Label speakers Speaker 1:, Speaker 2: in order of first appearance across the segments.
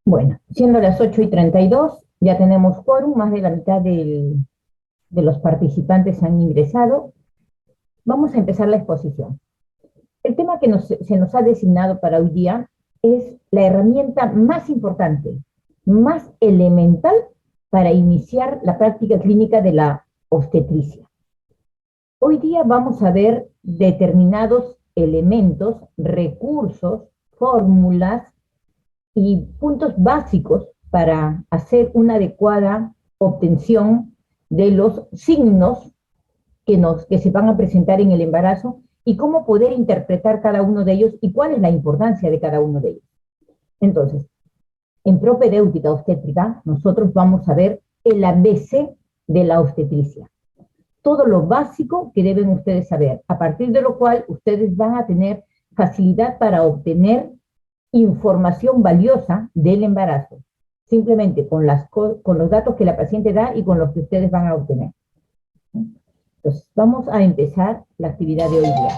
Speaker 1: Bueno, siendo las 8:32, ya tenemos quórum, más de la mitad de los participantes han ingresado. Vamos a empezar la exposición. El tema que se nos ha designado para hoy día es la herramienta más importante, más elemental para iniciar la práctica clínica de la obstetricia. Hoy día vamos a ver determinados elementos, recursos, fórmulas y puntos básicos para hacer una adecuada obtención de los signos que se van a presentar en el embarazo y cómo poder interpretar cada uno de ellos y cuál es la importancia de cada uno de ellos. Entonces, en propedéutica obstétrica, nosotros vamos a ver el ABC de la obstetricia. Todo lo básico que deben ustedes saber, a partir de lo cual ustedes van a tener facilidad para obtener información valiosa del embarazo, simplemente con los datos que la paciente da y con los que ustedes van a obtener. Entonces, vamos a empezar la actividad de hoy día.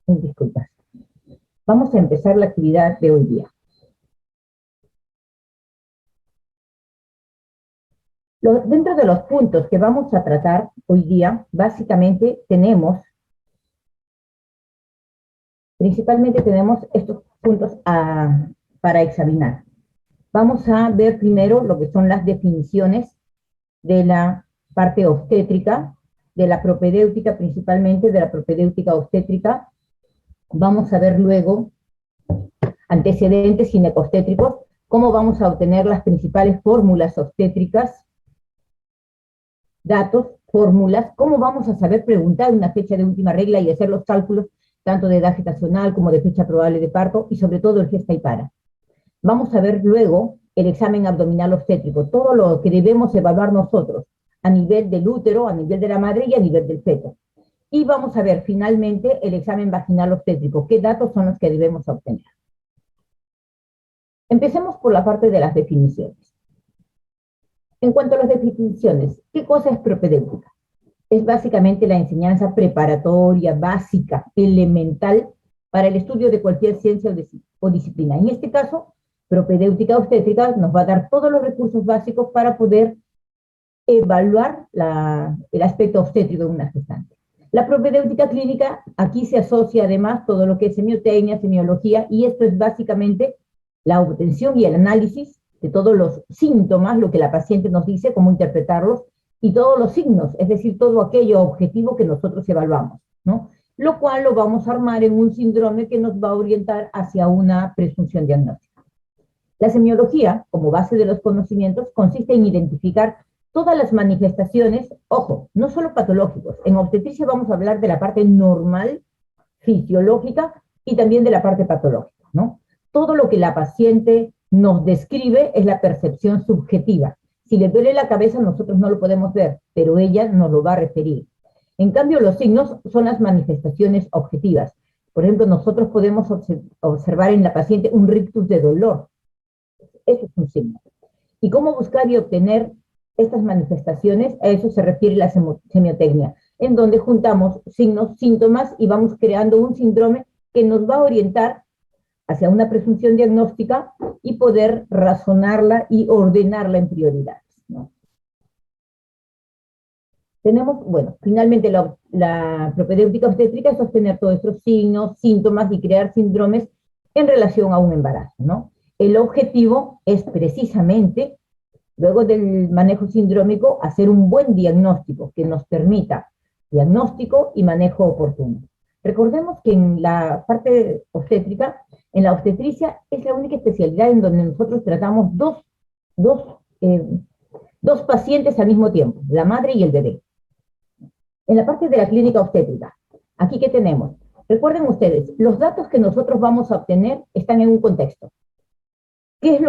Speaker 1: Disculpas. Vamos a empezar la actividad de hoy día. Dentro de los puntos que vamos a tratar hoy día, básicamente principalmente tenemos estos puntos para examinar. Vamos a ver primero lo que son las definiciones de la parte obstétrica, de la propedéutica principalmente, de la propedéutica obstétrica. Vamos a ver luego antecedentes ginecobstétricos, cómo vamos a obtener las principales fórmulas obstétricas, datos, fórmulas, cómo vamos a saber preguntar una fecha de última regla y hacer los cálculos tanto de edad gestacional como de fecha probable de parto y sobre todo el gesta y para. Vamos a ver luego el examen abdominal obstétrico, todo lo que debemos evaluar nosotros a nivel del útero, a nivel de la madre y a nivel del feto. Y vamos a ver finalmente el examen vaginal obstétrico, qué datos son los que debemos obtener. Empecemos por la parte de las definiciones. En cuanto a las definiciones, ¿qué cosa es propedéutica? Es básicamente la enseñanza preparatoria, básica, elemental, para el estudio de cualquier ciencia o disciplina. En este caso, propedéutica obstétrica nos va a dar todos los recursos básicos para poder evaluar el aspecto obstétrico de una gestante. La propedéutica clínica, aquí se asocia además todo lo que es semiotecnia, semiología, y esto es básicamente la obtención y el análisis de todos los síntomas, lo que la paciente nos dice, cómo interpretarlos, y todos los signos, es decir, todo aquello objetivo que nosotros evaluamos, ¿no? Lo cual lo vamos a armar en un síndrome que nos va a orientar hacia una presunción diagnóstica. La semiología, como base de los conocimientos, consiste en identificar todas las manifestaciones, ojo, no solo patológicos. En obstetricia vamos a hablar de la parte normal, fisiológica, y también de la parte patológica, ¿no? Todo lo que la paciente nos describe es la percepción subjetiva. Si le duele la cabeza, nosotros no lo podemos ver, pero ella nos lo va a referir. En cambio, los signos son las manifestaciones objetivas. Por ejemplo, nosotros podemos observar en la paciente un rictus de dolor. Eso es un signo. ¿Y cómo buscar y obtener estas manifestaciones? A eso se refiere la semiotecnia, en donde juntamos signos, síntomas y vamos creando un síndrome que nos va a orientar hacia una presunción diagnóstica y poder razonarla y ordenarla en prioridades, ¿no? Tenemos, bueno, finalmente la propedéutica obstétrica es obtener todos estos signos, síntomas y crear síndromes en relación a un embarazo, ¿no? El objetivo es precisamente, luego del manejo sindrómico, hacer un buen diagnóstico que nos permita diagnóstico y manejo oportuno. Recordemos que en la parte obstétrica, en la obstetricia, es la única especialidad en donde nosotros tratamos dos pacientes al mismo tiempo, la madre y el bebé. En la parte de la clínica obstétrica, aquí ¿qué tenemos? Recuerden ustedes, los datos que nosotros vamos a obtener están en un contexto. ¿Qué es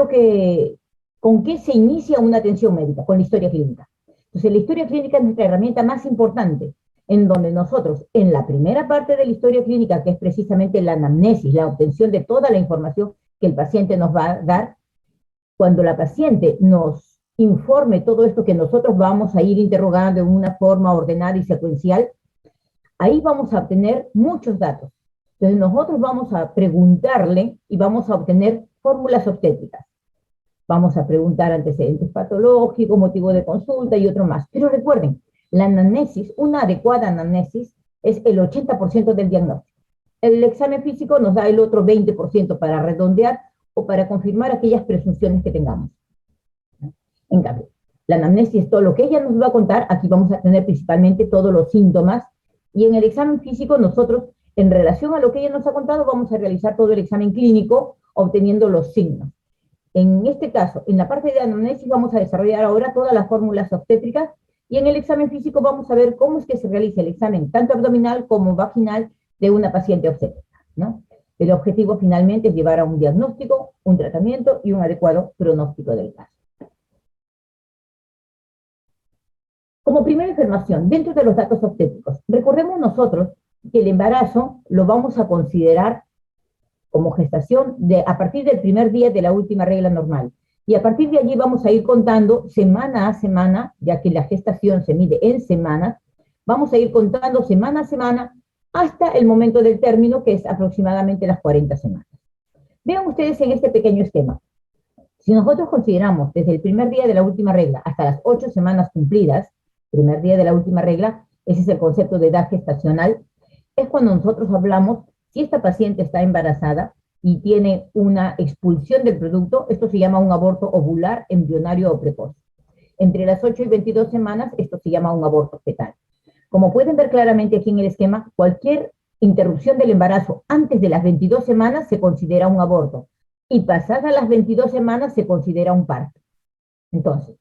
Speaker 1: con qué se inicia una atención médica? Con la historia clínica. Entonces, la historia clínica es nuestra herramienta más importante, en donde nosotros, en la primera parte de la historia clínica, que es precisamente la anamnesis, la obtención de toda la información que el paciente nos va a dar, cuando la paciente nos informe todo esto que nosotros vamos a ir interrogando en una forma ordenada y secuencial, Ahí vamos a obtener muchos datos. Entonces nosotros vamos a preguntarle y vamos a obtener fórmulas obstétricas. Vamos a preguntar antecedentes patológicos, motivo de consulta y otro más. Pero recuerden, la anamnesis, una adecuada anamnesis, es el 80% del diagnóstico. El examen físico nos da el otro 20% para redondear o para confirmar aquellas presunciones que tengamos. En cambio, la anamnesis es todo lo que ella nos va a contar. Aquí vamos a tener principalmente todos los síntomas. Y en el examen físico nosotros, en relación a lo que ella nos ha contado, vamos a realizar todo el examen clínico obteniendo los signos. En este caso, en la parte de anamnesis vamos a desarrollar ahora todas las fórmulas obstétricas y en el examen físico vamos a ver cómo es que se realiza el examen, tanto abdominal como vaginal, de una paciente obstétrica, ¿no? El objetivo finalmente es llevar a un diagnóstico, un tratamiento y un adecuado pronóstico del caso. Como primera información, dentro de los datos obstétricos, recordemos nosotros que el embarazo lo vamos a considerar como gestación a partir del primer día de la última regla normal. Y a partir de allí vamos a ir contando semana a semana, ya que la gestación se mide en semanas, vamos a ir contando semana a semana hasta el momento del término, que es aproximadamente las 40 semanas. Vean ustedes en este pequeño esquema. Si nosotros consideramos desde el primer día de la última regla hasta las 8 semanas cumplidas, primer día de la última regla, ese es el concepto de edad gestacional, es cuando nosotros hablamos si esta paciente está embarazada y tiene una expulsión del producto. Esto se llama un aborto ovular, embrionario o precoz. Entre las 8 y 22 semanas, esto se llama un aborto fetal. Como pueden ver claramente aquí en el esquema, cualquier interrupción del embarazo antes de las 22 semanas se considera un aborto, y pasadas las 22 semanas se considera un parto. Entonces,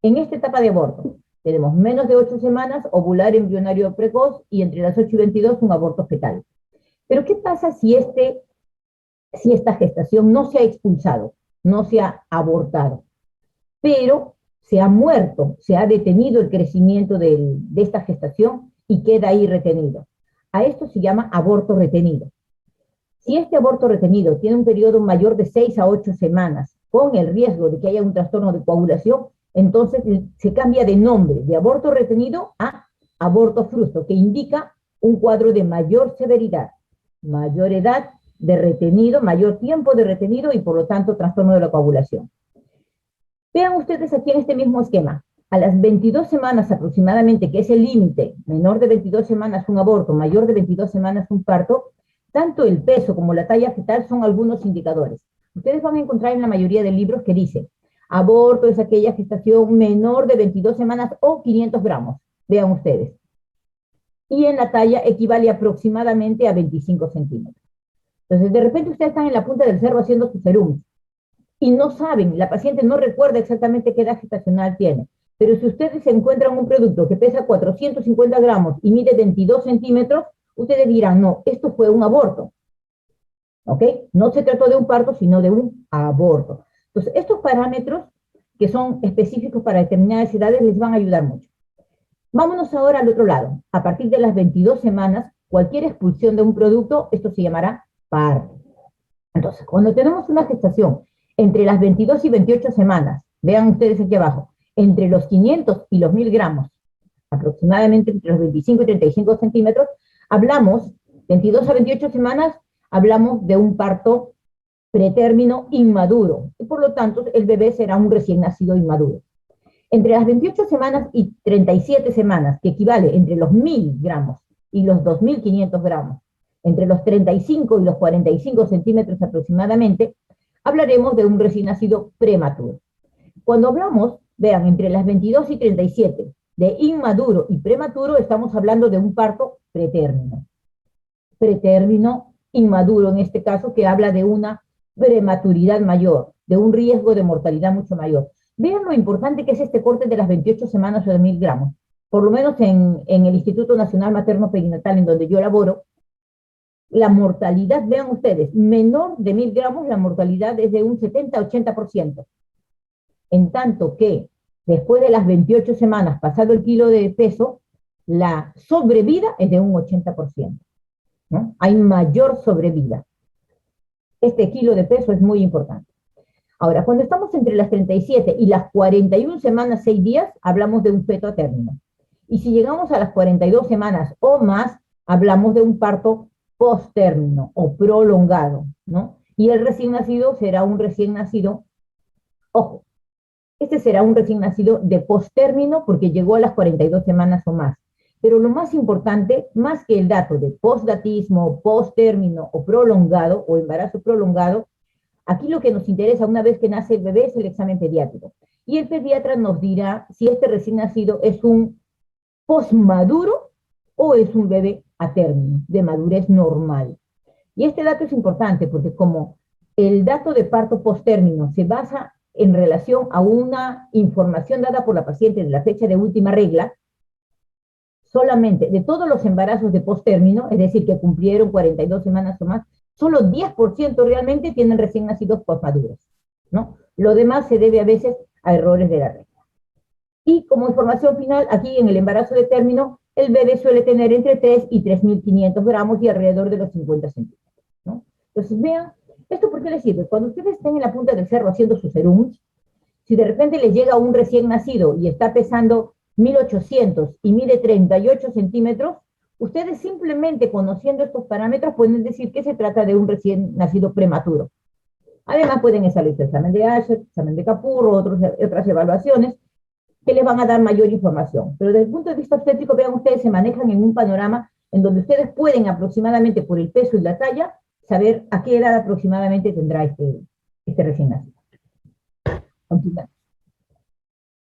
Speaker 1: en esta etapa de aborto, tenemos menos de 8 semanas, ovular, embrionario precoz, y entre las 8 y 22 un aborto fetal. Pero ¿qué pasa si esta gestación no se ha expulsado, no se ha abortado, pero se ha muerto, se ha detenido el crecimiento de esta gestación y queda ahí retenido? A esto se llama aborto retenido. Si este aborto retenido tiene un periodo mayor de 6 a 8 semanas, con el riesgo de que haya un trastorno de coagulación, entonces se cambia de nombre de aborto retenido a aborto frustro, que indica un cuadro de mayor severidad, mayor edad de retenido, mayor tiempo de retenido y por lo tanto trastorno de la coagulación. Vean ustedes aquí en este mismo esquema, a las 22 semanas aproximadamente, que es el límite, menor de 22 semanas un aborto, mayor de 22 semanas un parto, tanto el peso como la talla fetal son algunos indicadores. Ustedes van a encontrar en la mayoría de libros que dice, aborto es aquella gestación menor de 22 semanas o 500 gramos, vean ustedes. Y en la talla equivale aproximadamente a 25 centímetros. Entonces, de repente ustedes están en la punta del cerro haciendo su serum y no saben, la paciente no recuerda exactamente qué edad gestacional tiene. Pero si ustedes encuentran un producto que pesa 450 gramos y mide 22 centímetros, ustedes dirán, no, esto fue un aborto. ¿Ok? No se trató de un parto, sino de un aborto. Entonces, estos parámetros que son específicos para determinadas edades les van a ayudar mucho. Vámonos ahora al otro lado. A partir de las 22 semanas, cualquier expulsión de un producto, esto se llamará parto. Entonces, cuando tenemos una gestación entre las 22 y 28 semanas, vean ustedes aquí abajo, entre los 500 y los 1000 gramos, aproximadamente entre los 25 y 35 centímetros, hablamos, 22 a 28 semanas, hablamos de un parto pretérmino inmaduro, y por lo tanto el bebé será un recién nacido inmaduro. Entre las 28 semanas y 37 semanas, que equivale entre los 1000 gramos y los 2500 gramos, entre los 35 y los 45 centímetros aproximadamente, hablaremos de un recién nacido prematuro. Cuando hablamos, vean, entre las 22 y 37 de inmaduro y prematuro, estamos hablando de un parto pretérmino. Pretérmino, inmaduro en este caso, que habla de una prematuridad mayor, de un riesgo de mortalidad mucho mayor. Vean lo importante que es este corte de las 28 semanas o de 1000 gramos. Por lo menos en el Instituto Nacional Materno Perinatal, en donde yo laboro, la mortalidad, vean ustedes, menor de 1000 gramos, la mortalidad es de un 70-80%. En tanto que después de las 28 semanas, pasado el kilo de peso, la sobrevida es de un 80%. ¿No? Hay mayor sobrevida. Este kilo de peso es muy importante. Ahora, cuando estamos entre las 37 y las 41 semanas, 6 días, hablamos de un feto a término. Y si llegamos a las 42 semanas o más, hablamos de un parto post-término o prolongado, ¿no? Y el recién nacido será un recién nacido, ojo, este será un recién nacido de post-término porque llegó a las 42 semanas o más. Pero lo más importante, más que el dato de postdatismo, post-término o prolongado o embarazo prolongado, aquí lo que nos interesa una vez que nace el bebé es el examen pediátrico. Y el pediatra nos dirá si este recién nacido es un postmaduro o es un bebé a término, de madurez normal. Y este dato es importante porque como el dato de parto post-término se basa en relación a una información dada por la paciente de la fecha de última regla, solamente de todos los embarazos de post-término, es decir, que cumplieron 42 semanas o más, solo 10% realmente tienen recién nacidos postmaduros, ¿no? Lo demás se debe a veces a errores de la regla. Y como información final, aquí en el embarazo de término, el bebé suele tener entre 3 y 3.500 gramos y alrededor de los 50 centímetros, ¿no? Entonces, vean, ¿esto por qué les sirve? Cuando ustedes estén en la punta del cerro haciendo sus serums, si de repente les llega un recién nacido y está pesando 1.800 y mide 38 centímetros, ustedes simplemente conociendo estos parámetros pueden decir que se trata de un recién nacido prematuro. Además pueden hacer el examen de Asher, examen de Capurro, otras evaluaciones que les van a dar mayor información. Pero desde el punto de vista obstétrico, vean ustedes, se manejan en un panorama en donde ustedes pueden aproximadamente por el peso y la talla saber a qué edad aproximadamente tendrá este recién nacido. Continuamos.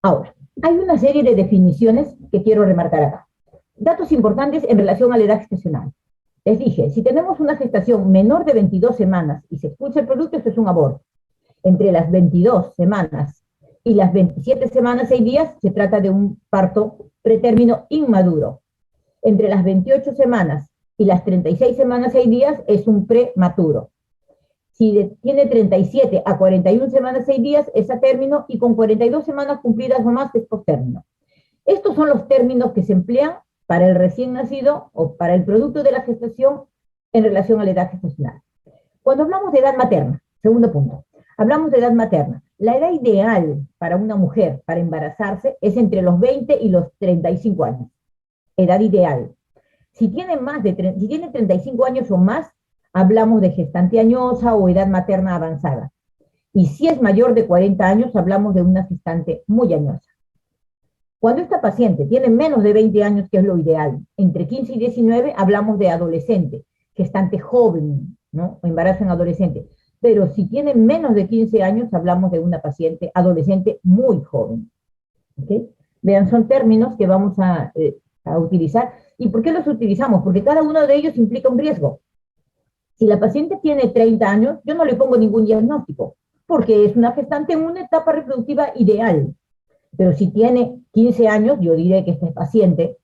Speaker 1: Ahora, hay una serie de definiciones que quiero remarcar acá. Datos importantes en relación a la edad gestacional. Les dije, si tenemos una gestación menor de 22 semanas y se expulsa el producto, esto es un aborto. Entre las 22 semanas y las 27 semanas, 6 días, se trata de un parto pretérmino inmaduro. Entre las 28 semanas y las 36 semanas, 6 días, es un prematuro. Si tiene 37 a 41 semanas, 6 días, es a término, y con 42 semanas cumplidas o más es post-término. Estos son los términos que se emplean para el recién nacido o para el producto de la gestación en relación a la edad gestacional. Cuando hablamos de edad materna, segundo punto, hablamos de edad materna. La edad ideal para una mujer para embarazarse es entre los 20 y los 35 años. Edad ideal. Si tiene, si tiene 35 años o más, hablamos de gestante añosa o edad materna avanzada. Y si es mayor de 40 años, hablamos de una gestante muy añosa. Cuando esta paciente tiene menos de 20 años, que es lo ideal, entre 15 y 19, hablamos de adolescente, gestante joven, ¿no? O embarazo en adolescente. Pero si tiene menos de 15 años, hablamos de una paciente adolescente muy joven. ¿Okay? Vean, son términos que vamos a utilizar. ¿Y por qué los utilizamos? Porque cada uno de ellos implica un riesgo. Si la paciente tiene 30 años, yo no le pongo ningún diagnóstico, porque es una gestante en una etapa reproductiva ideal. Pero si tiene 15 años, yo diré que este paciente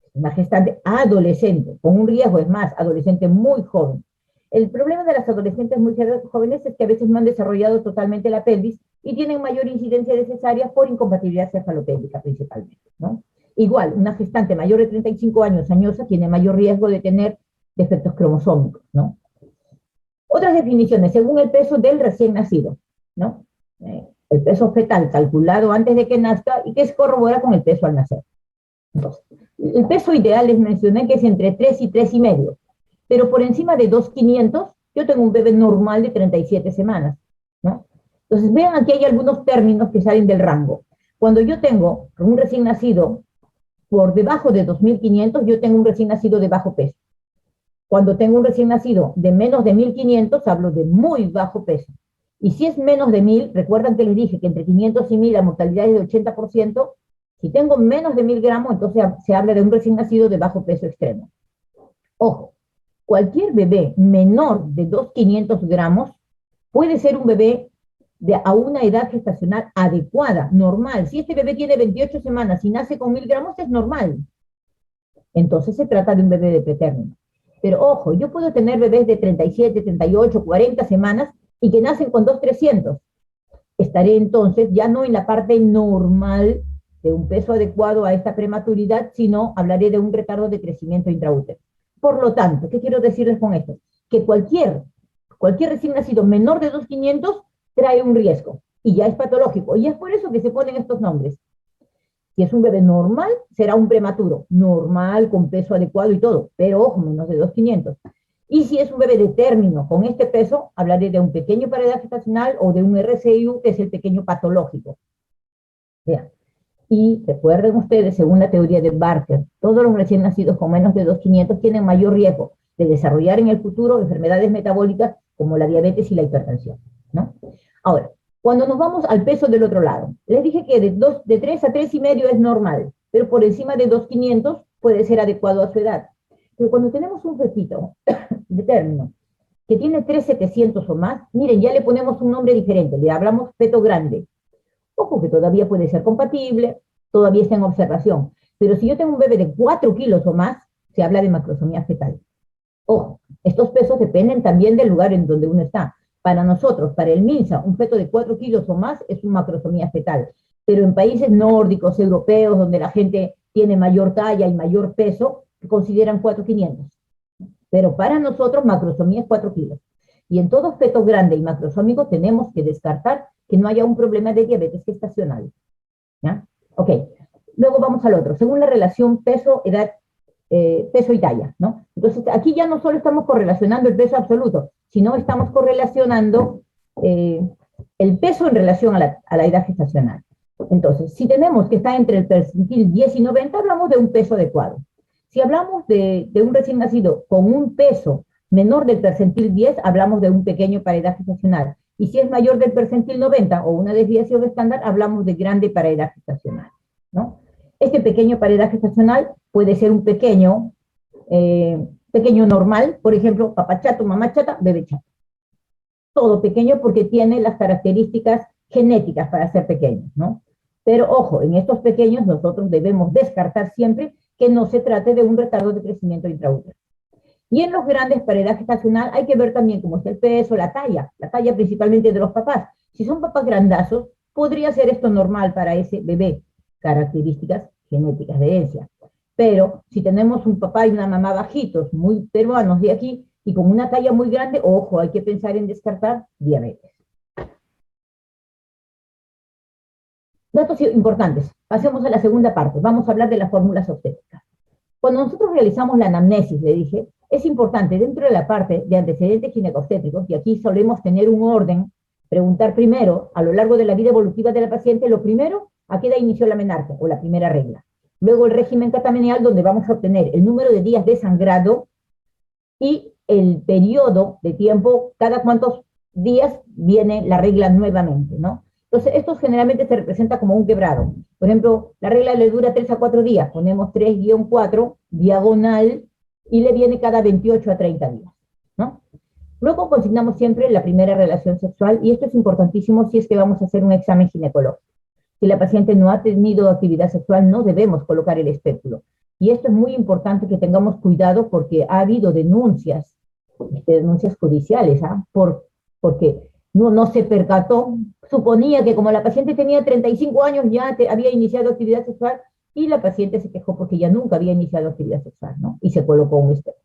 Speaker 1: es una gestante adolescente, con un riesgo, es más, adolescente muy joven. El problema de las adolescentes muy jóvenes es que a veces no han desarrollado totalmente la pelvis y tienen mayor incidencia de cesáreas por incompatibilidad cefalopélvica principalmente, ¿no? Igual, una gestante mayor de 35 años, añosa, tiene mayor riesgo de tener defectos cromosómicos, ¿no? Otras definiciones, según el peso del recién nacido, ¿no? El peso fetal calculado antes de que nazca y que se corrobora con el peso al nacer. Entonces, el peso ideal les mencioné que es entre 3 y 3,5, pero por encima de 2,500 yo tengo un bebé normal de 37 semanas, ¿no? Entonces, vean, aquí hay algunos términos que salen del rango. Cuando yo tengo un recién nacido por debajo de 2.500, yo tengo un recién nacido de bajo peso. Cuando tengo un recién nacido de menos de 1.500, hablo de muy bajo peso. Y si es menos de 1.000, recuerdan que les dije que entre 500 y 1.000 la mortalidad es de 80%, si tengo menos de 1.000 gramos, entonces se habla de un recién nacido de bajo peso extremo. Ojo, cualquier bebé menor de 2.500 gramos puede ser un bebé a una edad gestacional adecuada, normal. Si este bebé tiene 28 semanas y nace con 1.000 gramos, es normal. Entonces se trata de un bebé de pretérmino. Pero ojo, yo puedo tener bebés de 37, 38, 40 semanas y que nacen con 2.300. Estaré entonces ya no en la parte normal de un peso adecuado a esta prematuridad, sino hablaré de un retardo de crecimiento intraútero. Por lo tanto, ¿qué quiero decirles con esto? Que cualquier recién nacido menor de 2.500 trae un riesgo y ya es patológico. Y es por eso que se ponen estos nombres. Si es un bebé normal, será un prematuro, normal, con peso adecuado y todo, pero ojo, menos de 2.500. Y si es un bebé de término con este peso, hablaré de un pequeño para edad gestacional o de un RCIU, que es el pequeño patológico. Vean. Y recuerden ustedes, según la teoría de Barker, todos los recién nacidos con menos de 2.500 tienen mayor riesgo de desarrollar en el futuro enfermedades metabólicas como la diabetes y la hipertensión, ¿no? Ahora, cuando nos vamos al peso del otro lado, les dije que de 3 a 3,5 es normal, pero por encima de 2.500 puede ser adecuado a su edad. Pero cuando tenemos un fetito de término que tiene 3.700 o más, miren, ya le ponemos un nombre diferente, le hablamos feto grande. Ojo que todavía puede ser compatible, todavía está en observación. Pero si yo tengo un bebé de 4 kilos o más, se habla de macrosomía fetal. Ojo, estos pesos dependen también del lugar en donde uno está. Para nosotros, para el MINSA, un feto de 4 kilos o más es una macrosomía fetal. Pero en países nórdicos, europeos, donde la gente tiene mayor talla y mayor peso, consideran 4.500. Pero para nosotros, macrosomía es 4 kilos. Y en todo feto grande y macrosómico tenemos que descartar que no haya un problema de diabetes gestacional. ¿Ya? Ok, luego vamos al otro. Según la relación peso, edad, peso y talla, ¿no? Entonces, aquí ya no solo estamos correlacionando el peso absoluto, sino estamos correlacionando el peso en relación a la edad gestacional. Entonces, si tenemos que está entre el percentil 10 y 90, hablamos de un peso adecuado. Si hablamos de un recién nacido con un peso menor del percentil 10, hablamos de un pequeño para edad gestacional. Y si es mayor del percentil 90 o una desviación estándar, hablamos de grande para edad gestacional, ¿no? Este pequeño para edad gestacional puede ser un pequeño normal, por ejemplo, papá chato, mamá chata, bebé chato. Todo pequeño porque tiene las características genéticas para ser pequeño, ¿no? Pero ojo, en estos pequeños nosotros debemos descartar siempre que no se trate de un retardo de crecimiento intraútero. Y en los grandes para edad gestacional hay que ver también cómo está el peso, la talla principalmente de los papás. Si son papás grandazos, podría ser esto normal para ese bebé, características genéticas de herencia. Pero si tenemos un papá y una mamá bajitos, muy peruanos de aquí, y con una talla muy grande, ojo, hay que pensar en descartar diabetes. Datos importantes. Pasemos a la segunda parte. Vamos a hablar de las fórmulas obstétricas. Cuando nosotros realizamos la anamnesis, le dije, es importante dentro de la parte de antecedentes ginecobstétricos, y aquí solemos tener un orden, preguntar primero, a lo largo de la vida evolutiva de la paciente, lo primero, a qué edad inició la menarquia o la primera regla. Luego el régimen catamenial, donde vamos a obtener el número de días de sangrado y el periodo de tiempo, cada cuántos días viene la regla nuevamente, ¿no? Entonces, esto generalmente se representa como un quebrado. Por ejemplo, la regla le dura 3 a 4 días, ponemos 3-4, diagonal, y le viene cada 28 a 30 días, ¿no? Luego consignamos siempre la primera relación sexual, y esto es importantísimo si es que vamos a hacer un examen ginecológico. Si la paciente no ha tenido actividad sexual, no debemos colocar el espéculo. Y esto es muy importante que tengamos cuidado porque ha habido denuncias judiciales, porque no se percató, suponía que como la paciente tenía 35 años ya había iniciado actividad sexual, y la paciente se quejó porque ya nunca había iniciado actividad sexual, ¿no? Y se colocó un espejo.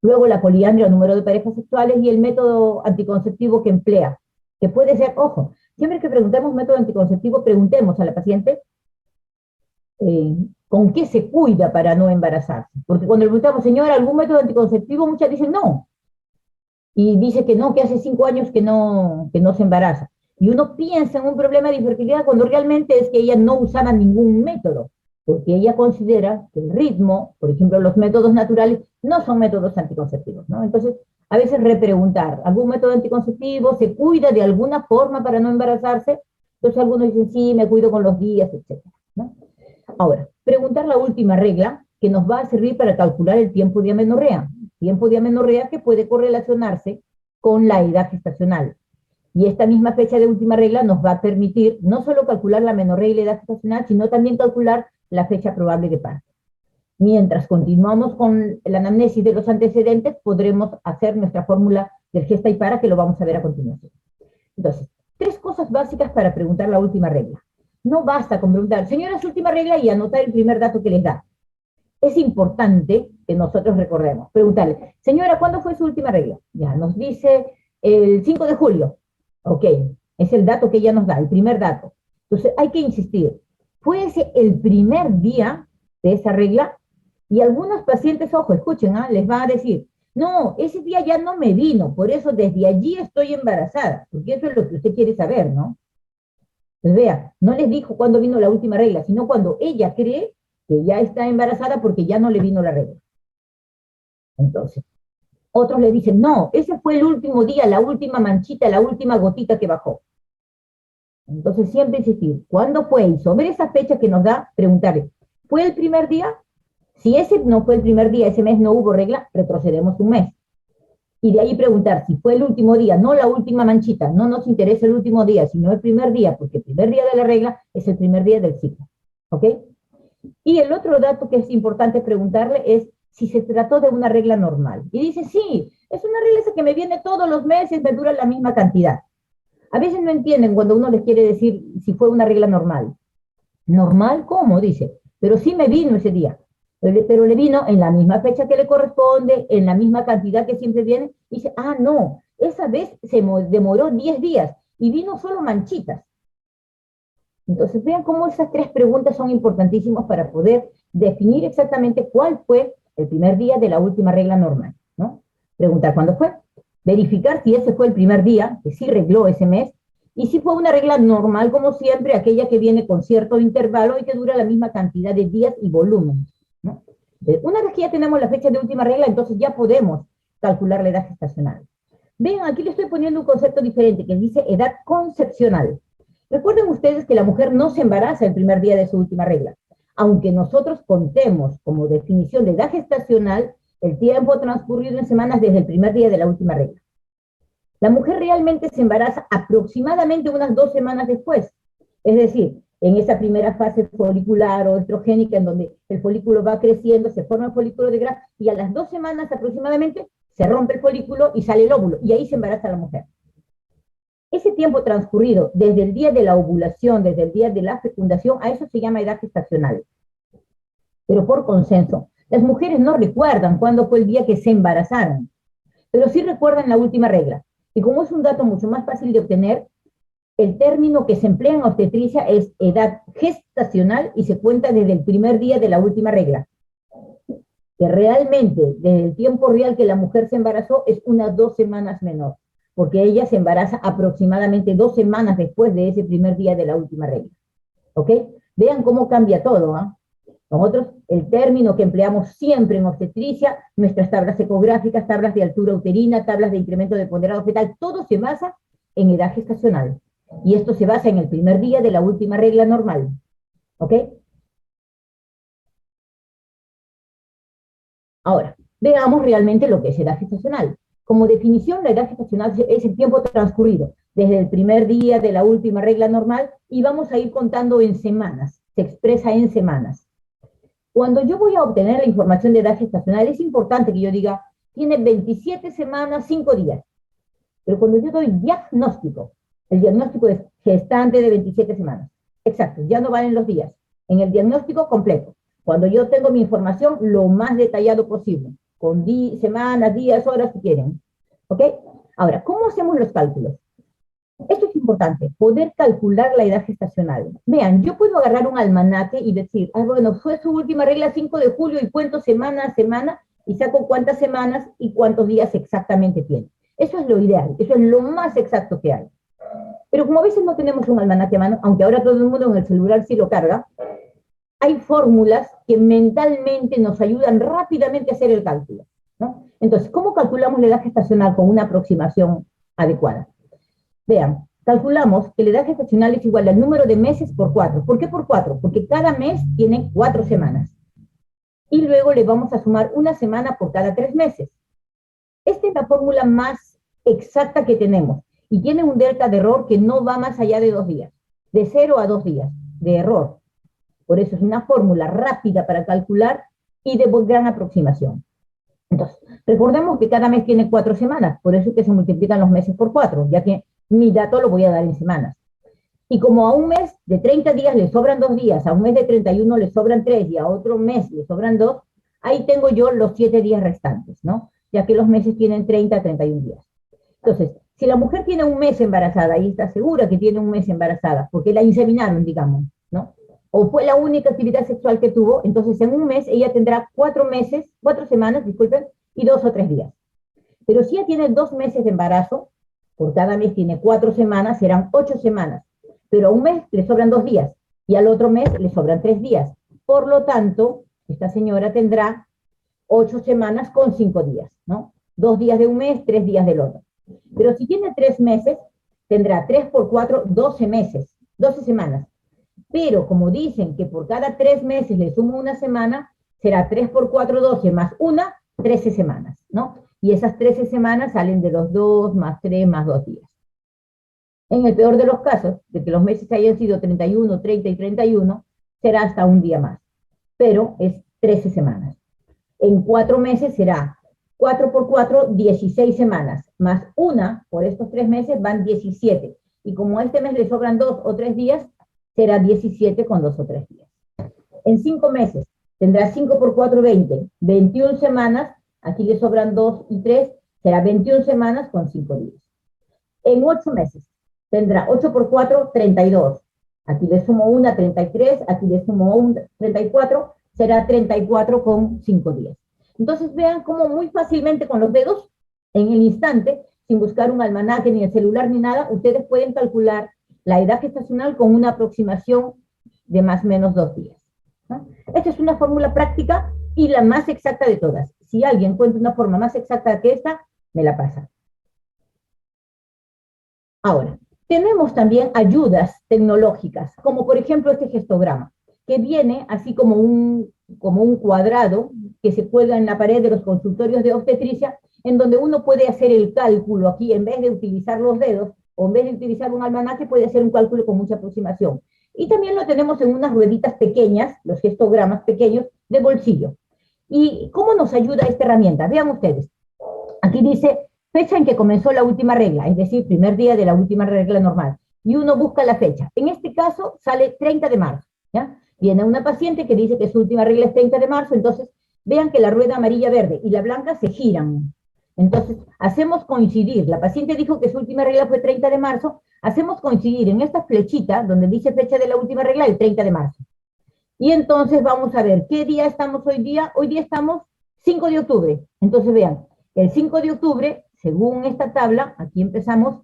Speaker 1: Luego la poliandria, el número de parejas sexuales y el método anticonceptivo que emplea, que puede ser, ojo, siempre que preguntemos método anticonceptivo, preguntemos a la paciente con qué se cuida para no embarazarse. Porque cuando le preguntamos, señora, ¿algún método anticonceptivo? Muchas dicen no. Y dice que no, que hace 5 años que no se embaraza. Y uno piensa en un problema de infertilidad cuando realmente es que ella no usaba ningún método, porque ella considera que el ritmo, por ejemplo, los métodos naturales, no son métodos anticonceptivos, ¿no? Entonces, a veces repreguntar, ¿algún método anticonceptivo? ¿Se cuida de alguna forma para no embarazarse? Entonces algunos dicen, sí, me cuido con los días, etc., ¿no? Ahora, preguntar la última regla que nos va a servir para calcular el tiempo de amenorrea. Tiempo de amenorrea que puede correlacionarse con la edad gestacional. Y esta misma fecha de última regla nos va a permitir no solo calcular la amenorrea y la edad gestacional, sino también calcular la fecha probable de parto. Mientras continuamos con la anamnesis de los antecedentes, podremos hacer nuestra fórmula del gesta y para, que lo vamos a ver a continuación. Entonces, 3 cosas básicas para preguntar la última regla. No basta con preguntar, señora, su última regla, y anotar el primer dato que les da. Es importante que nosotros recordemos, preguntarle, señora, ¿cuándo fue su última regla? Ya, nos dice el 5 de julio. Ok, es el dato que ella nos da, el primer dato. Entonces hay que insistir. fue ese el primer día de esa regla, y algunos pacientes, ojo, escuchen, les va a decir, no, ese día ya no me vino, por eso desde allí estoy embarazada, porque eso es lo que usted quiere saber, ¿no? Pues vea, no les dijo cuándo vino la última regla, sino cuando ella cree que ya está embarazada porque ya no le vino la regla. Entonces, otros le dicen, no, ese fue el último día, la última manchita, la última gotita que bajó. Entonces, siempre insistir, ¿cuándo fue? Y sobre esa fecha que nos da, preguntarle, ¿fue el primer día? Si ese no fue el primer día, ese mes no hubo regla, retrocedemos un mes. Y de ahí preguntar si fue el último día, no la última manchita, no nos interesa el último día, sino el primer día, porque el primer día de la regla es el primer día del ciclo. ¿Ok? Y el otro dato que es importante preguntarle es si se trató de una regla normal. Y dice, sí, es una regla esa que me viene todos los meses, me dura la misma cantidad. A veces no entienden cuando uno les quiere decir si fue una regla normal. ¿Normal cómo? Dice, pero sí me vino ese día. Pero le vino en la misma fecha que le corresponde, en la misma cantidad que siempre viene. Dice, no, esa vez se demoró 10 días y vino solo manchitas. Entonces vean cómo esas tres preguntas son importantísimas para poder definir exactamente cuál fue el primer día de la última regla normal, ¿no? Preguntar cuándo fue, verificar si ese fue el primer día, que sí regló ese mes, y si fue una regla normal como siempre, aquella que viene con cierto intervalo y que dura la misma cantidad de días y volumen, ¿no? Una vez que ya tenemos la fecha de última regla, entonces ya podemos calcular la edad gestacional. Vean, aquí le estoy poniendo un concepto diferente que dice edad concepcional. Recuerden ustedes que la mujer no se embaraza el primer día de su última regla. Aunque nosotros contemos como definición de edad gestacional el tiempo transcurrido en semanas desde el primer día de la última regla. La mujer realmente se embaraza aproximadamente unas 2 semanas después. Es decir, en esa primera fase folicular o estrogénica en donde el folículo va creciendo, se forma el folículo de Graf y a las 2 semanas aproximadamente se rompe el folículo y sale el óvulo y ahí se embaraza la mujer. Ese tiempo transcurrido desde el día de la ovulación, desde el día de la fecundación, a eso se llama edad gestacional. Pero por consenso, las mujeres no recuerdan cuándo fue el día que se embarazaron, pero sí recuerdan la última regla. Y como es un dato mucho más fácil de obtener, el término que se emplea en obstetricia es edad gestacional y se cuenta desde el primer día de la última regla. Que realmente, desde el tiempo real que la mujer se embarazó, es unas 2 semanas menor, porque ella se embaraza aproximadamente 2 semanas después de ese primer día de la última regla. ¿Ok? Vean cómo cambia todo, ¿eh? Nosotros, el término que empleamos siempre en obstetricia, nuestras tablas ecográficas, tablas de altura uterina, tablas de incremento de ponderado fetal, todo se basa en edad gestacional. Y esto se basa en el primer día de la última regla normal. ¿Ok? Ahora, veamos realmente lo que es edad gestacional. Como definición, la edad gestacional es el tiempo transcurrido desde el primer día de la última regla normal y vamos a ir contando en semanas. Se expresa en semanas. Cuando yo voy a obtener la información de edad gestacional, es importante que yo diga, tiene 27 semanas, 5 días. Pero cuando yo doy diagnóstico, el diagnóstico es gestante de 27 semanas. Exacto, ya no valen los días. En el diagnóstico completo, cuando yo tengo mi información lo más detallado posible, con semanas, días, horas, si quieren. ¿Ok? Ahora, ¿cómo hacemos los cálculos? Esto es importante, poder calcular la edad gestacional. Vean, yo puedo agarrar un almanaque y decir, bueno, fue su última regla 5 de julio y cuento semana a semana y saco cuántas semanas y cuántos días exactamente tiene. Eso es lo ideal, eso es lo más exacto que hay. Pero como a veces no tenemos un almanaque a mano, aunque ahora todo el mundo en el celular sí lo carga, hay fórmulas que mentalmente nos ayudan rápidamente a hacer el cálculo, ¿no? Entonces, ¿cómo calculamos la edad gestacional con una aproximación adecuada? Vean, calculamos que la edad gestacional es igual al número de meses por 4. ¿Por qué por 4? Porque cada mes tiene 4 semanas. Y luego le vamos a sumar una semana por cada 3 meses. Esta es la fórmula más exacta que tenemos. Y tiene un delta de error que no va más allá de 2 días. De 0 a 2 días de error. Por eso es una fórmula rápida para calcular y de gran aproximación. Entonces, recordemos que cada mes tiene 4 semanas. Por eso es que se multiplican los meses por 4, ya que mi dato lo voy a dar en semanas. Y como a un mes de 30 días le sobran 2 días, a un mes de 31 le sobran 3 y a otro mes le sobran 2, ahí tengo yo los 7 días restantes, ¿no? Ya que los meses tienen 30 a 31 días. Entonces, si la mujer tiene un mes embarazada y está segura que tiene un mes embarazada, porque la inseminaron, digamos, ¿no? o fue la única actividad sexual que tuvo, entonces en un mes ella tendrá 4 semanas, disculpen, y 2 o 3 días. Pero si ella tiene 2 meses de embarazo, por cada mes tiene 4 semanas, serán 8 semanas. Pero a un mes le sobran 2 días y al otro mes le sobran 3 días. Por lo tanto, esta señora tendrá 8 semanas con 5 días, ¿no? 2 días de un mes, 3 días del otro. Pero si tiene 3 meses, tendrá 3 por 4, 12 meses, 12 semanas. Pero como dicen que por cada 3 meses le sumo una semana, será 3 por 4, 12 más una, 13 semanas, ¿no? Y esas 13 semanas salen de los 2 más 3 más 2 días. En el peor de los casos, de que los meses hayan sido 31, 30 y 31, será hasta un día más, pero es 13 semanas. En 4 meses será 4 por 4, 16 semanas, más una, por estos 3 meses van 17. Y como a este mes le sobran 2 o 3 días, será 17 con 2 o 3 días. En 5 meses tendrá 5 por 4, 20, 21 semanas, aquí le sobran 2 y 3, será 21 semanas con 5 días. En 8 meses tendrá 8 por 4, 32. Aquí le sumo una, 33, aquí le sumo un 34, será 34 con 5 días. Entonces vean cómo muy fácilmente con los dedos, en el instante, sin buscar un almanaque, ni el celular, ni nada, ustedes pueden calcular la edad gestacional con una aproximación de más o menos 2 días, ¿no? Esta es una fórmula práctica y la más exacta de todas. Si alguien cuenta una forma más exacta que esta, me la pasa. Ahora, tenemos también ayudas tecnológicas, como por ejemplo este gestograma, que viene así como un cuadrado que se cuelga en la pared de los consultorios de obstetricia, en donde uno puede hacer el cálculo aquí, en vez de utilizar los dedos, o en vez de utilizar un almanaque, puede hacer un cálculo con mucha aproximación. Y también lo tenemos en unas rueditas pequeñas, los gestogramas pequeños, de bolsillo. ¿Y cómo nos ayuda esta herramienta? Vean ustedes. Aquí dice fecha en que comenzó la última regla, es decir, primer día de la última regla normal. Y uno busca la fecha. En este caso sale 30 de marzo. ¿Ya? Viene una paciente que dice que su última regla es 30 de marzo, entonces vean que la rueda amarilla, verde y la blanca se giran. Entonces, hacemos coincidir, la paciente dijo que su última regla fue 30 de marzo, hacemos coincidir en esta flechita, donde dice fecha de la última regla, el 30 de marzo. Y entonces vamos a ver, ¿qué día estamos hoy día? Hoy día estamos 5 de octubre. Entonces vean, el 5 de octubre, según esta tabla, aquí empezamos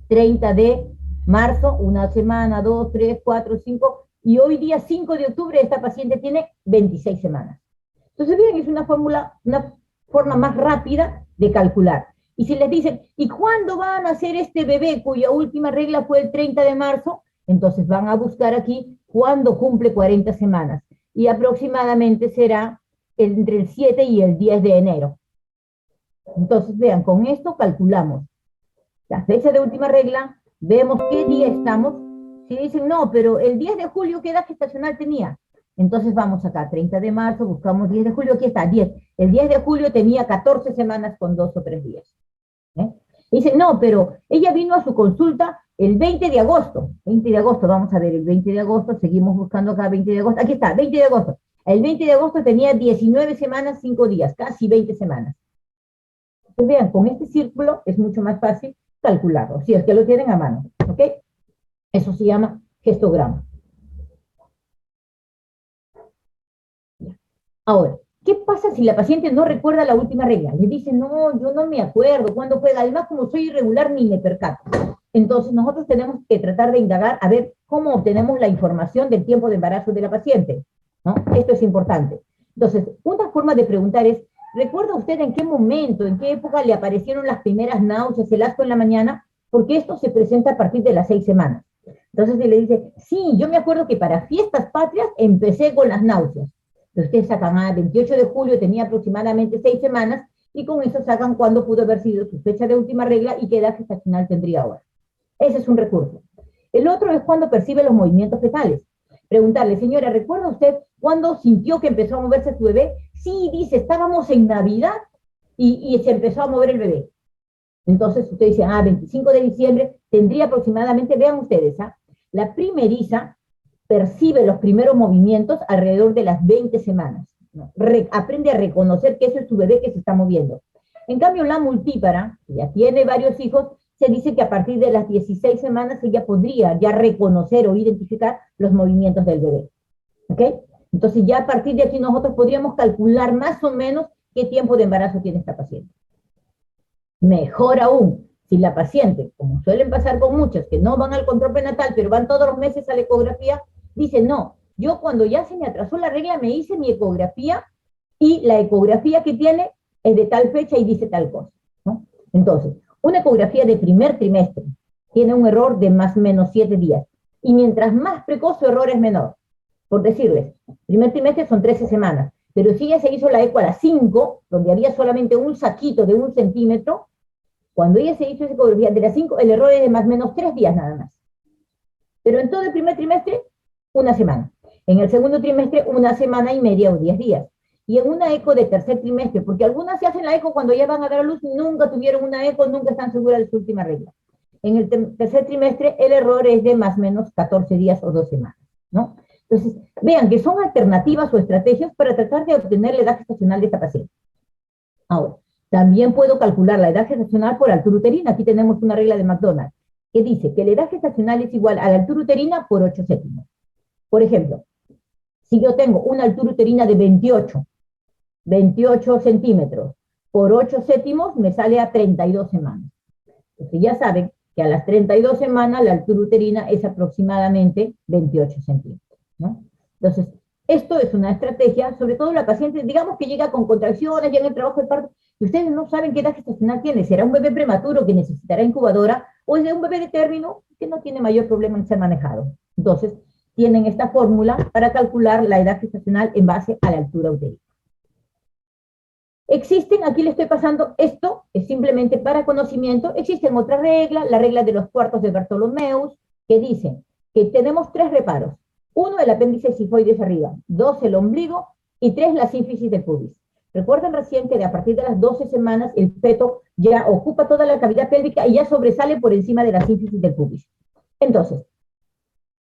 Speaker 1: 30 de marzo, una semana, 2, 3, 4, 5, y hoy día 5 de octubre esta paciente tiene 26 semanas. Entonces vean, es una forma más rápida de calcular. Y si les dicen, ¿y cuándo van a hacer este bebé cuya última regla fue el 30 de marzo? Entonces van a buscar aquí cuándo cumple 40 semanas. Y aproximadamente será entre el 7 y el 10 de enero. Entonces vean, con esto calculamos la fecha de última regla, vemos qué día estamos. Si dicen, no, pero el 10 de julio, ¿qué edad gestacional tenía? Entonces vamos acá, 30 de marzo, buscamos 10 de julio, aquí está, 10. El 10 de julio tenía 14 semanas con 2 o 3 días. Dice, no, pero ella vino a su consulta el 20 de agosto. 20 de agosto, vamos a ver, el 20 de agosto, seguimos buscando acá, 20 de agosto. Aquí está, 20 de agosto. El 20 de agosto tenía 19 semanas, 5 días, casi 20 semanas. Entonces vean, con este círculo es mucho más fácil calcularlo, si es que lo tienen a mano, ¿ok? Eso se llama gestograma. Ahora, ¿qué pasa si la paciente no recuerda la última regla? Le dice, no, yo no me acuerdo cuándo fue, además como soy irregular ni me percato. Entonces nosotros tenemos que tratar de indagar a ver cómo obtenemos la información del tiempo de embarazo de la paciente, ¿no? Esto es importante. Entonces, una forma de preguntar es, ¿recuerda usted en qué momento, en qué época le aparecieron las primeras náuseas, el asco en la mañana? Porque esto se presenta a partir de las 6 semanas. Entonces se le dice, sí, yo me acuerdo que para fiestas patrias empecé con las náuseas. Ustedes sacan a 28 de julio, tenía aproximadamente 6 semanas, y con eso sacan cuándo pudo haber sido su fecha de última regla y qué edad gestacional tendría ahora. Ese es un recurso. El otro es cuando percibe los movimientos fetales. Preguntarle, señora, ¿recuerda usted cuándo sintió que empezó a moverse su bebé? Sí, dice, estábamos en Navidad y se empezó a mover el bebé. Entonces usted dice, 25 de diciembre, tendría aproximadamente, vean ustedes, la primeriza percibe los primeros movimientos alrededor de las 20 semanas, ¿no? Aprende a reconocer que ese es su bebé que se está moviendo. En cambio, la multípara, que ya tiene varios hijos, se dice que a partir de las 16 semanas ella podría ya reconocer o identificar los movimientos del bebé. ¿Ok? Entonces ya a partir de aquí nosotros podríamos calcular más o menos qué tiempo de embarazo tiene esta paciente. Mejor aún, si la paciente, como suelen pasar con muchas, que no van al control prenatal, pero van todos los meses a la ecografía, dice, no, yo cuando ya se me atrasó la regla me hice mi ecografía y la ecografía que tiene es de tal fecha y dice tal cosa, ¿no? Entonces, una ecografía de primer trimestre tiene un error de más o menos 7 días. Y mientras más precoz su error es menor. Por decirles, primer trimestre son 13 semanas, pero si ella se hizo la eco a las 5, donde había solamente un saquito de 1 centímetro, cuando ella se hizo esa ecografía de las 5, el error es de más o menos 3 días nada más. Pero en todo el primer trimestre, una semana. En el segundo trimestre, una semana y media o 10 días. Y en una eco de tercer trimestre, porque algunas se hacen la eco cuando ya van a dar a luz, nunca tuvieron una eco, nunca están seguras de su última regla. En el tercer trimestre, el error es de más o menos 14 días o 2 semanas, ¿no? Entonces, vean que son alternativas o estrategias para tratar de obtener la edad gestacional de esta paciente. Ahora, también puedo calcular la edad gestacional por altura uterina. Aquí tenemos una regla de McDonald que dice que la edad gestacional es igual a la altura uterina por 8 séptimos. Por ejemplo, si yo tengo una altura uterina de 28 centímetros por 8 séptimos, me sale a 32 semanas. Entonces ya saben que a las 32 semanas la altura uterina es aproximadamente 28 centímetros, ¿no? Entonces, esto es una estrategia, sobre todo la paciente, digamos que llega con contracciones, llega en el trabajo de parto, y ustedes no saben qué edad gestacional tiene. ¿Será un bebé prematuro que necesitará incubadora o es de un bebé de término que no tiene mayor problema en ser manejado? Entonces, tienen esta fórmula para calcular la edad gestacional en base a la altura uterina. Existen, aquí le estoy pasando esto, es simplemente para conocimiento, existen otras reglas, la regla de los cuartos de Bartolomeus, que dice que tenemos 3 reparos. 1, el apéndice sifoides arriba, 2, el ombligo, y 3, la sínfisis del pubis. Recuerden recién que a partir de las 12 semanas el feto ya ocupa toda la cavidad pélvica y ya sobresale por encima de la sínfisis del pubis. Entonces,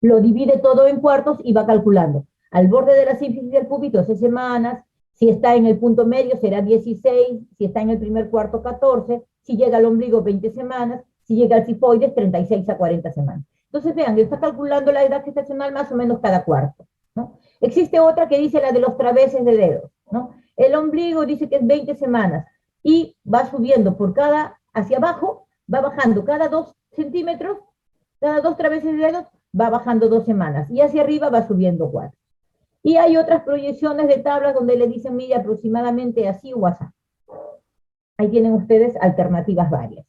Speaker 1: lo divide todo en cuartos y va calculando. Al borde de la sínfisis del pubis, 12 semanas, si está en el punto medio será 16, si está en el primer cuarto 14, si llega al ombligo 20 semanas, si llega al sifoides 36 a 40 semanas. Entonces vean, está calculando la edad gestacional más o menos cada cuarto, ¿no? Existe otra que dice la de los traveses de dedos, ¿no? El ombligo dice que es 20 semanas y va subiendo por cada, hacia abajo, va bajando cada 2 centímetros, cada 2 traveses de dedos, va bajando 2 semanas y hacia arriba va subiendo 4. Y hay otras proyecciones de tablas donde le dicen, mire, aproximadamente así o así. Ahí tienen ustedes alternativas varias.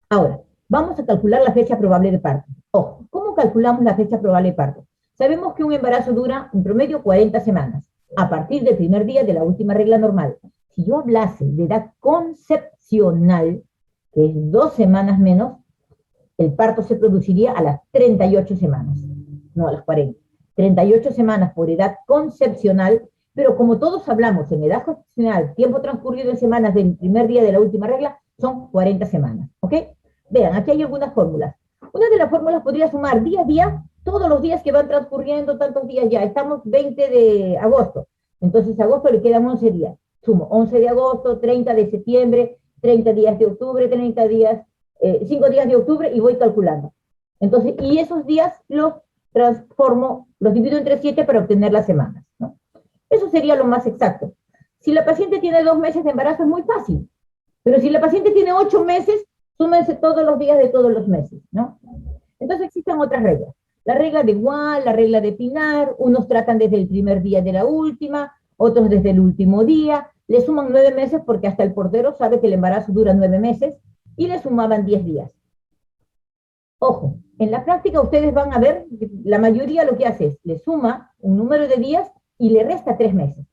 Speaker 1: Ahora, vamos a calcular la fecha probable de parto. Ojo, ¿cómo calculamos la fecha probable de parto? Sabemos que un embarazo dura en promedio 40 semanas, a partir del primer día de la última regla normal. Si yo hablase de edad concepcional, que es 2 semanas menos, el parto se produciría a las 38 semanas, no a las 40. 38 semanas por edad concepcional, pero como todos hablamos en edad concepcional, tiempo transcurrido en semanas del primer día de la última regla, son 40 semanas, ¿ok? Vean, aquí hay algunas fórmulas. Una de las fórmulas podría sumar día a día, todos los días que van transcurriendo, tantos días ya. Estamos 20 de agosto, entonces a agosto le quedan 11 días. Sumo 11 de agosto, 30 de septiembre, 30 días de octubre, 30 días, 5 días de octubre y voy calculando. Entonces, y esos días los transformo, los divido entre 7 para obtener las semanas, ¿no? Eso sería lo más exacto. Si la paciente tiene 2 meses de embarazo es muy fácil, pero si la paciente tiene 8 meses, súmense todos los días de todos los meses, ¿no? Entonces existen otras reglas. La regla de Wahl, la regla de Pinar, unos tratan desde el primer día de la última, otros desde el último día, le suman 9 meses porque hasta el portero sabe que el embarazo dura 9 meses y le sumaban 10 días. Ojo, en la práctica ustedes van a ver, la mayoría lo que hace es, le suma un número de días y le resta 3 meses.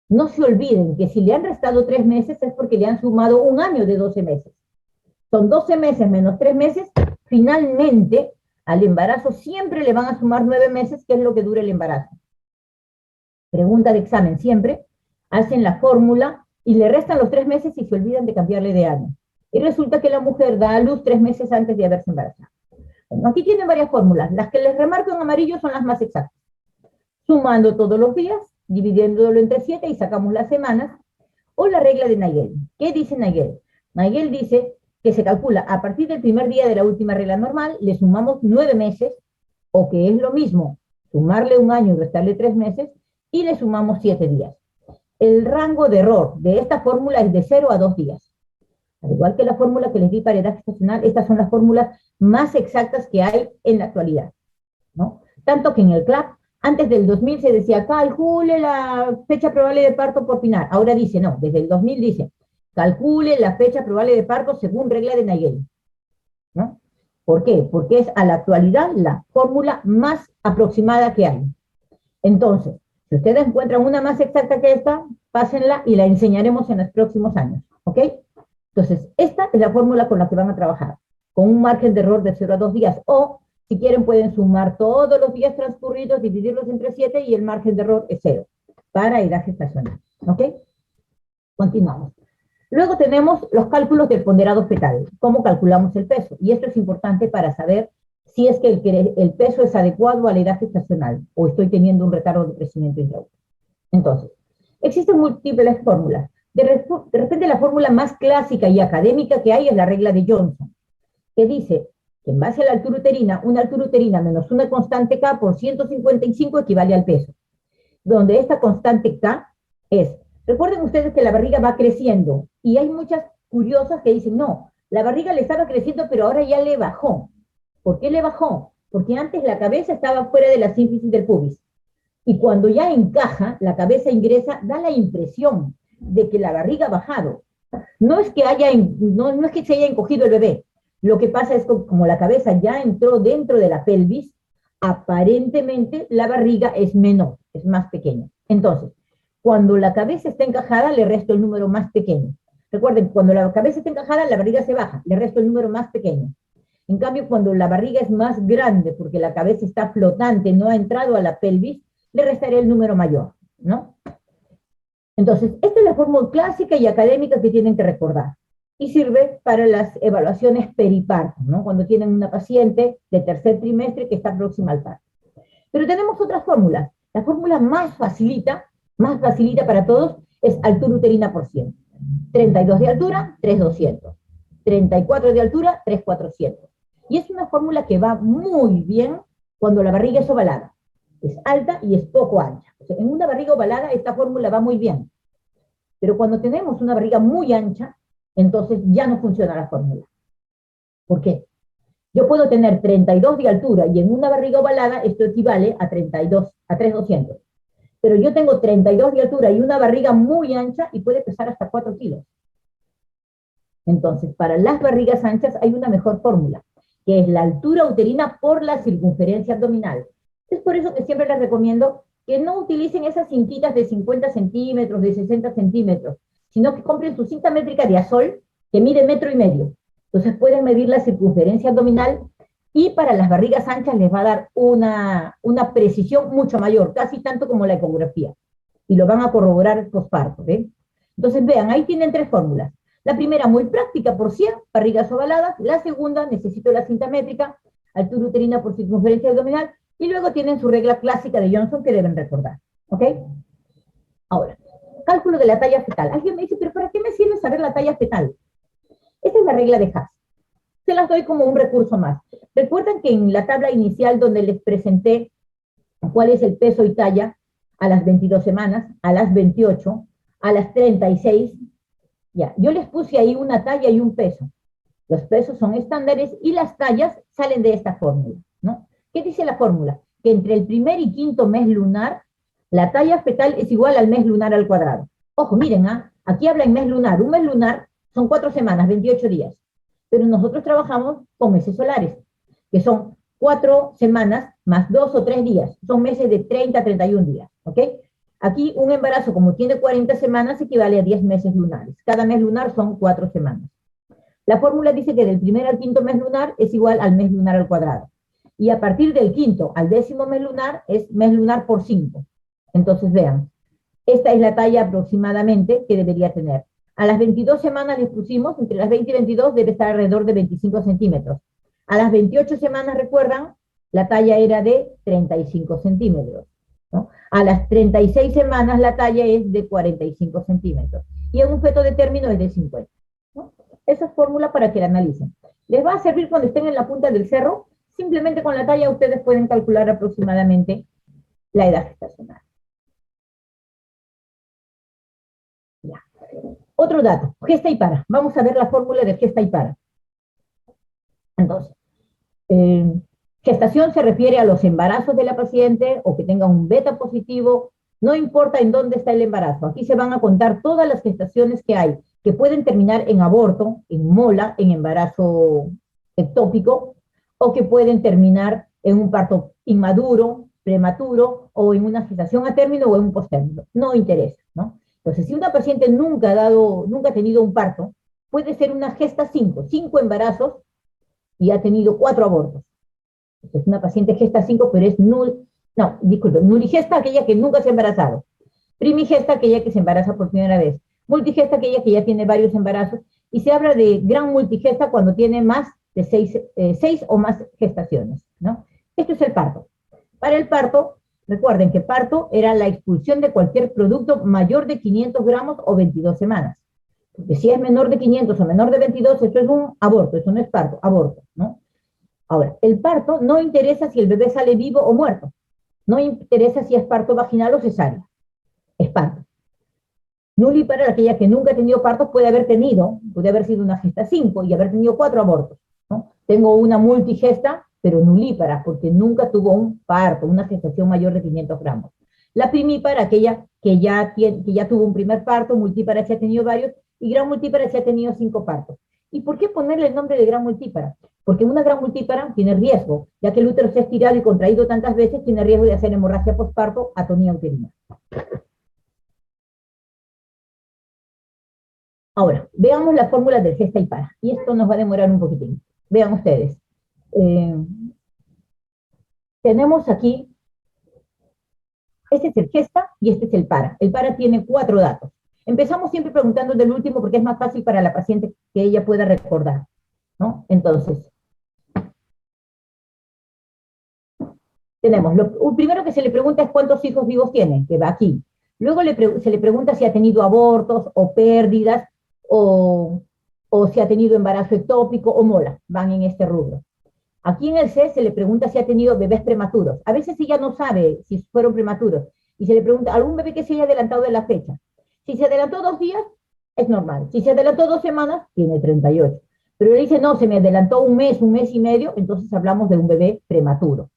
Speaker 1: No se olviden que si le han restado 3 meses es porque le han sumado un año de 12 meses. Son 12 meses menos 3 meses, finalmente al embarazo siempre le van a sumar 9 meses, que es lo que dura el embarazo. Pregunta de examen siempre, hacen la fórmula y le restan los 3 meses y se olvidan de cambiarle de año. Y resulta que la mujer da a luz 3 meses antes de haberse embarazado. Bueno, aquí tienen varias fórmulas. Las que les remarco en amarillo son las más exactas. Sumando todos los días, dividiéndolo entre 7 y sacamos las semanas. O la regla de Nagel. ¿Qué dice Nagel? Nagel dice que se calcula a partir del primer día de la última regla normal, le sumamos 9 meses, o que es lo mismo, sumarle un año y restarle 3 meses, y le sumamos 7 días. El rango de error de esta fórmula es de 0 a 2 días. Al igual que la fórmula que les di para edad gestacional, estas son las fórmulas más exactas que hay en la actualidad, ¿no? Tanto que en el CLAP, antes del 2000 se decía, calcule la fecha probable de parto por final. Ahora dice, no, desde el 2000 dice, calcule la fecha probable de parto según regla de Nagel, ¿no? ¿Por qué? Porque es a la actualidad la fórmula más aproximada que hay. Entonces, si ustedes encuentran una más exacta que esta, pásenla y la enseñaremos en los próximos años, ¿ok? Entonces, esta es la fórmula con la que van a trabajar, con un margen de error de 0 a 2 días, o si quieren pueden sumar todos los días transcurridos, dividirlos entre 7 y el margen de error es 0, para edad gestacional, ¿ok? Continuamos. Luego tenemos los cálculos del ponderado fetal, cómo calculamos el peso, y esto es importante para saber si es que el peso es adecuado a la edad gestacional, o estoy teniendo un retardo de crecimiento intraútero. Entonces, existen múltiples fórmulas. De repente la fórmula más clásica y académica que hay es la regla de Johnson, que dice que en base a la altura uterina, una altura uterina menos una constante K por 155 equivale al peso, donde esta constante K es, recuerden ustedes que la barriga va creciendo, y hay muchas curiosas que dicen, no, la barriga le estaba creciendo, pero ahora ya le bajó. ¿Por qué le bajó? Porque antes la cabeza estaba fuera de la sínfisis del pubis, y cuando ya encaja, la cabeza ingresa, da la impresión de que la barriga ha bajado. No es que no es que se haya encogido el bebé, lo que pasa es que como la cabeza ya entró dentro de la pelvis, aparentemente la barriga es menor, es más pequeña. Entonces, cuando la cabeza está encajada, le resto el número más pequeño. Recuerden, cuando la cabeza está encajada, la barriga se baja, le resto el número más pequeño. En cambio, cuando la barriga es más grande, porque la cabeza está flotante, no ha entrado a la pelvis, le restaré el número mayor, ¿no? Entonces, esta es la fórmula clásica y académica que tienen que recordar. Y sirve para las evaluaciones periparto, ¿no? Cuando tienen una paciente de tercer trimestre que está próxima al parto. Pero tenemos otras fórmulas. La fórmula más facilita para todos, es altura uterina por 100. 32 de altura, 3,200. 34 de altura, 3,400. Y es una fórmula que va muy bien cuando la barriga es ovalada. Es alta y es poco ancha. O sea, en una barriga ovalada esta fórmula va muy bien. Pero cuando tenemos una barriga muy ancha, entonces ya no funciona la fórmula. ¿Por qué? Yo puedo tener 32 de altura y en una barriga ovalada esto equivale a 32, a 3,200. Pero yo tengo 32 de altura y una barriga muy ancha y puede pesar hasta 4 kilos. Entonces, para las barrigas anchas hay una mejor fórmula, que es la altura uterina por la circunferencia abdominal. Es por eso que siempre les recomiendo que no utilicen esas cintitas de 50 centímetros, de 60 centímetros, sino que compren su cinta métrica de Azol, que mide 1,5 metros. Entonces pueden medir la circunferencia abdominal, y para las barrigas anchas les va a dar una precisión mucho mayor, casi tanto como la ecografía. Y lo van a corroborar posparto, ¿eh? Entonces vean, ahí tienen 3 fórmulas. La primera muy práctica por 100, barrigas ovaladas. La segunda, necesito la cinta métrica, altura uterina por circunferencia abdominal. Y luego tienen su regla clásica de Johnson que deben recordar, ¿ok? Ahora, cálculo de la talla fetal. Alguien me dice, pero ¿para qué me sirve saber la talla fetal? Esta es la regla de Haas. Se las doy como un recurso más. Recuerdan que en la tabla inicial donde les presenté cuál es el peso y talla a las 22 semanas, a las 28, a las 36, ya, yo les puse ahí una talla y un peso. Los pesos son estándares y las tallas salen de esta fórmula, ¿no? ¿Qué dice la fórmula? Que entre el primer y quinto mes lunar, la talla fetal es igual al mes lunar al cuadrado. Ojo, miren, aquí habla en mes lunar. Un mes lunar son 4 semanas, 28 días. Pero nosotros trabajamos con meses solares, que son 4 semanas más 2 o 3 días. Son meses de 30 a 31 días, ¿ok? Aquí un embarazo, como tiene 40 semanas, equivale a 10 meses lunares. Cada mes lunar son 4 semanas. La fórmula dice que del primer al quinto mes lunar es igual al mes lunar al cuadrado. Y a partir del quinto al 10º mes lunar es mes lunar por 5. Entonces vean, esta es la talla aproximadamente que debería tener. A las 22 semanas les pusimos, entre las 20 y 22 debe estar alrededor de 25 centímetros. A las 28 semanas, recuerdan, la talla era de 35 centímetros, ¿no? A las 36 semanas la talla es de 45 centímetros. Y en un feto de término es de 50. ¿No? Esa es fórmula para que la analicen. Les va a servir cuando estén en la punta del cerro. Simplemente con la talla ustedes pueden calcular aproximadamente la edad gestacional. Ya. Otro dato, gesta y para. Vamos a ver la fórmula de gesta y para. Entonces, eh, gestación se refiere a los embarazos de la paciente o que tenga un beta positivo, no importa en dónde está el embarazo. Aquí se van a contar todas las gestaciones que hay, que pueden terminar en aborto, en mola, en embarazo ectópico, o que pueden terminar en un parto inmaduro, prematuro, o en una gestación a término o en un postérmino. No interesa, ¿no? Entonces, si una paciente nunca ha tenido un parto, puede ser una gesta 5 embarazos y ha tenido 4 abortos. Es una paciente gesta 5, pero es nuligesta aquella que nunca se ha embarazado. Primigesta aquella que se embaraza por primera vez. Multigesta aquella que ya tiene varios embarazos. Y se habla de gran multigesta cuando tiene más de 6 o más gestaciones, ¿no? Esto es el parto. Para el parto, recuerden que parto era la expulsión de cualquier producto mayor de 500 gramos o 22 semanas. Porque si es menor de 500 o menor de 22, eso es un aborto, eso no es parto, aborto, ¿no? Ahora, el parto no interesa si el bebé sale vivo o muerto. No interesa si es parto vaginal o cesárea. Es parto. Nulípara, aquella que nunca ha tenido parto, puede haber sido una gesta 5 y haber tenido 4 abortos, ¿no? Tengo una multigesta, pero nulípara, porque nunca tuvo un parto, una gestación mayor de 500 gramos. La primípara, aquella que ya tuvo un primer parto, multípara si ha tenido varios, y gran multípara si ha tenido 5 partos. ¿Y por qué ponerle el nombre de gran multípara? Porque una gran multípara tiene riesgo, ya que el útero se ha estirado y contraído tantas veces, tiene riesgo de hacer hemorragia postparto, atonía uterina. Ahora, veamos la fórmula del gesta y para. Y esto nos va a demorar un poquitín. Vean ustedes. Eh, tenemos aquí, este es el gesta y este es el para. El para tiene 4 datos. Empezamos siempre preguntando del último porque es más fácil para la paciente que ella pueda recordar, ¿no? Entonces, tenemos, lo primero que se le pregunta es cuántos hijos vivos tiene, que va aquí. Luego se le pregunta si ha tenido abortos o pérdidas o si ha tenido embarazo ectópico o mola, van en este rubro. Aquí en el C se le pregunta si ha tenido bebés prematuros. A veces ella no sabe si fueron prematuros y se le pregunta algún bebé que se haya adelantado de la fecha. Si se adelantó 2 días, es normal. Si se adelantó 2 semanas, tiene 38. Pero le dice, no, se me adelantó un mes y medio, entonces hablamos de un bebé prematuro.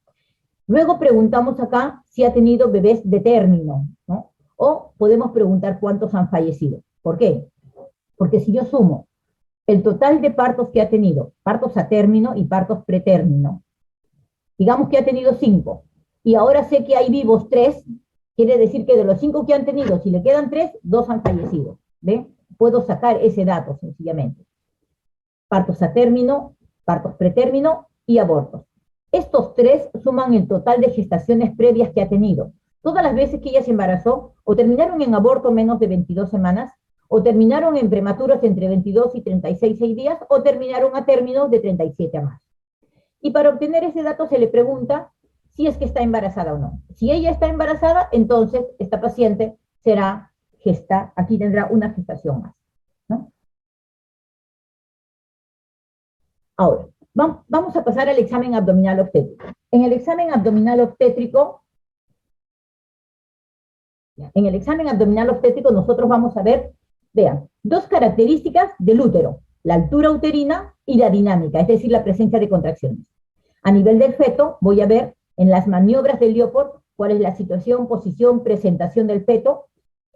Speaker 1: Luego preguntamos acá si ha tenido bebés de término, ¿no? O podemos preguntar cuántos han fallecido. ¿Por qué? Porque si yo sumo el total de partos que ha tenido, partos a término y partos pretérmino, digamos que ha tenido 5, y ahora sé que hay vivos 3, quiere decir que de los 5 que han tenido, si le quedan 3, 2 han fallecido. ¿Ven? Puedo sacar ese dato sencillamente. Partos a término, partos pretérmino y abortos. Estos 3 suman el total de gestaciones previas que ha tenido. Todas las veces que ella se embarazó, o terminaron en aborto menos de 22 semanas, o terminaron en prematuros entre 22 y 36 días, o terminaron a términos de 37 a más. Y para obtener ese dato se le pregunta si es que está embarazada o no. Si ella está embarazada, entonces esta paciente será aquí tendrá una gestación más, ¿no? Ahora, vamos a pasar al examen abdominal obstétrico. En el examen abdominal obstétrico nosotros vamos a ver, vean, 2 características del útero, la altura uterina y la dinámica, es decir, la presencia de contracciones. A nivel del feto, voy a ver en las maniobras de Leopold cuál es la situación, posición, presentación del feto,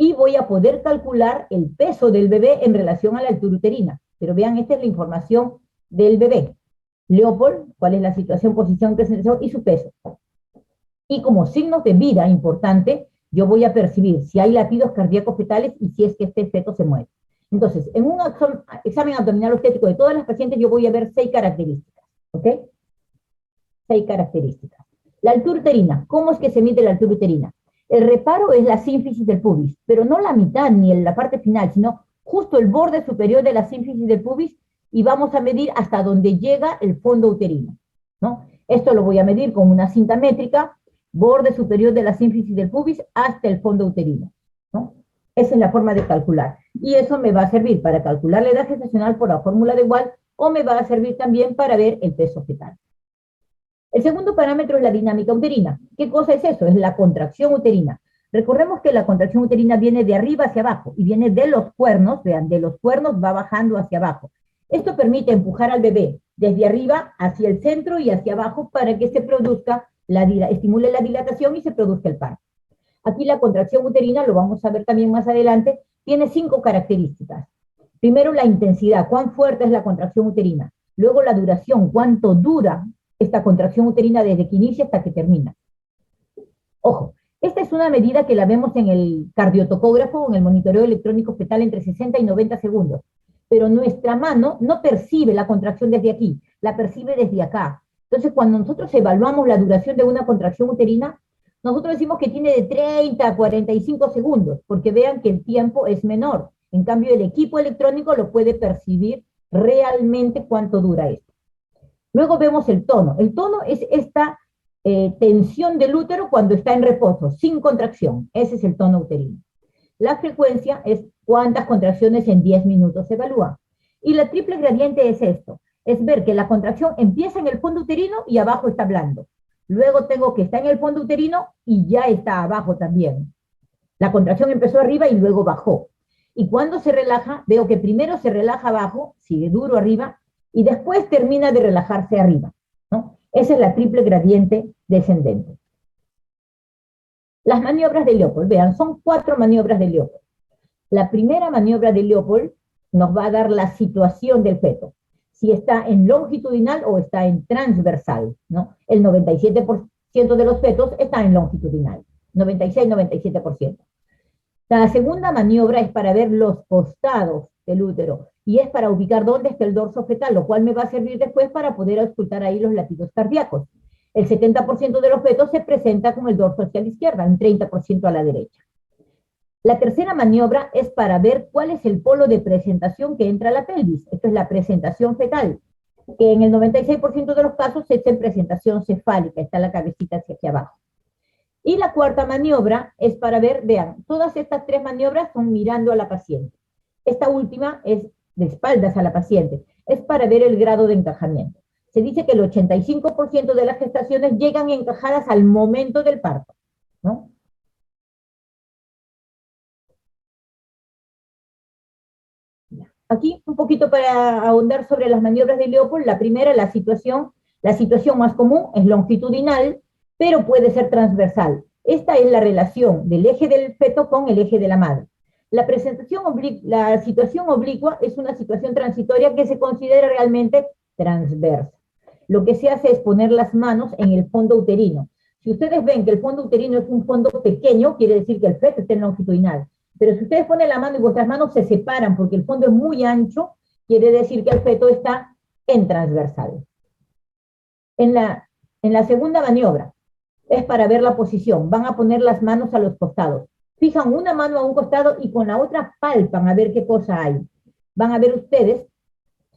Speaker 1: y voy a poder calcular el peso del bebé en relación a la altura uterina. Pero vean, esta es la información del bebé. Leopold, cuál es la situación, posición, presentación y su peso. Y como signos de vida importante, yo voy a percibir si hay latidos cardíacos fetales y si es que este feto se mueve. Entonces, en un examen abdominal obstétrico de todas las pacientes, yo voy a ver 6 características, ¿ok? 6 características. La altura uterina, ¿cómo es que se mide la altura uterina? El reparo es la sínfisis del pubis, pero no la mitad ni en la parte final, sino justo el borde superior de la sínfisis del pubis, y vamos a medir hasta donde llega el fondo uterino, ¿no? Esto lo voy a medir con una cinta métrica, borde superior de la sínfisis del pubis hasta el fondo uterino, ¿no? Esa es la forma de calcular. Y eso me va a servir para calcular la edad gestacional por la fórmula de Wahl, o me va a servir también para ver el peso fetal. El segundo parámetro es la dinámica uterina. ¿Qué cosa es eso? Es la contracción uterina. Recordemos que la contracción uterina viene de arriba hacia abajo y viene de los cuernos, vean, de los cuernos va bajando hacia abajo. Esto permite empujar al bebé desde arriba hacia el centro y hacia abajo para que se produzca, estimule la dilatación y se produzca el parto. Aquí la contracción uterina, lo vamos a ver también más adelante, tiene 5 características. Primero, la intensidad, cuán fuerte es la contracción uterina. Luego, la duración, cuánto dura esta contracción uterina desde que inicia hasta que termina. Ojo, esta es una medida que la vemos en el cardiotocógrafo o en el monitoreo electrónico fetal entre 60 y 90 segundos. Pero nuestra mano no percibe la contracción desde aquí, la percibe desde acá. Entonces, cuando nosotros evaluamos la duración de una contracción uterina, nosotros decimos que tiene de 30 a 45 segundos, porque vean que el tiempo es menor. En cambio, el equipo electrónico lo puede percibir realmente cuánto dura esto. Luego vemos el tono. El tono es esta tensión del útero cuando está en reposo, sin contracción. Ese es el tono uterino. La frecuencia es cuántas contracciones en 10 minutos se evalúa. Y la triple gradiente es esto, es ver que la contracción empieza en el fondo uterino y abajo está blando. Luego tengo que está en el fondo uterino y ya está abajo también. La contracción empezó arriba y luego bajó. Y cuando se relaja, veo que primero se relaja abajo, sigue duro arriba, y después termina de relajarse arriba, ¿no? Esa es la triple gradiente descendente. Las maniobras de Leopold, vean, son 4 maniobras de Leopold. La primera maniobra de Leopold nos va a dar la situación del feto, si está en longitudinal o está en transversal, ¿no? El 97% de los fetos está en longitudinal, 96-97%. La segunda maniobra es para ver los costados del útero y es para ubicar dónde está el dorso fetal, lo cual me va a servir después para poder auscultar ahí los latidos cardíacos. El 70% de los fetos se presenta con el dorso hacia la izquierda, un 30% a la derecha. La tercera maniobra es para ver cuál es el polo de presentación que entra a la pelvis. Esto es la presentación fetal, que en el 96% de los casos es en presentación cefálica, está la cabecita hacia abajo. Y la cuarta maniobra es para ver, vean, todas estas 3 maniobras son mirando a la paciente. Esta última es de espaldas a la paciente, es para ver el grado de encajamiento. Se dice que el 85% de las gestaciones llegan encajadas al momento del parto, ¿no? Aquí un poquito para ahondar sobre las maniobras de Leopold. La primera, la situación más común es longitudinal, pero puede ser transversal. Esta es la relación del eje del feto con el eje de la madre. La situación oblicua es una situación transitoria que se considera realmente transversa. Lo que se hace es poner las manos en el fondo uterino. Si ustedes ven que el fondo uterino es un fondo pequeño, quiere decir que el feto está en longitudinal. Pero si ustedes ponen la mano y vuestras manos se separan porque el fondo es muy ancho, quiere decir que el feto está en transversal. En la segunda maniobra es para ver la posición. Van a poner las manos a los costados. Fijan una mano a un costado y con la otra palpan a ver qué cosa hay. Van a ver ustedes,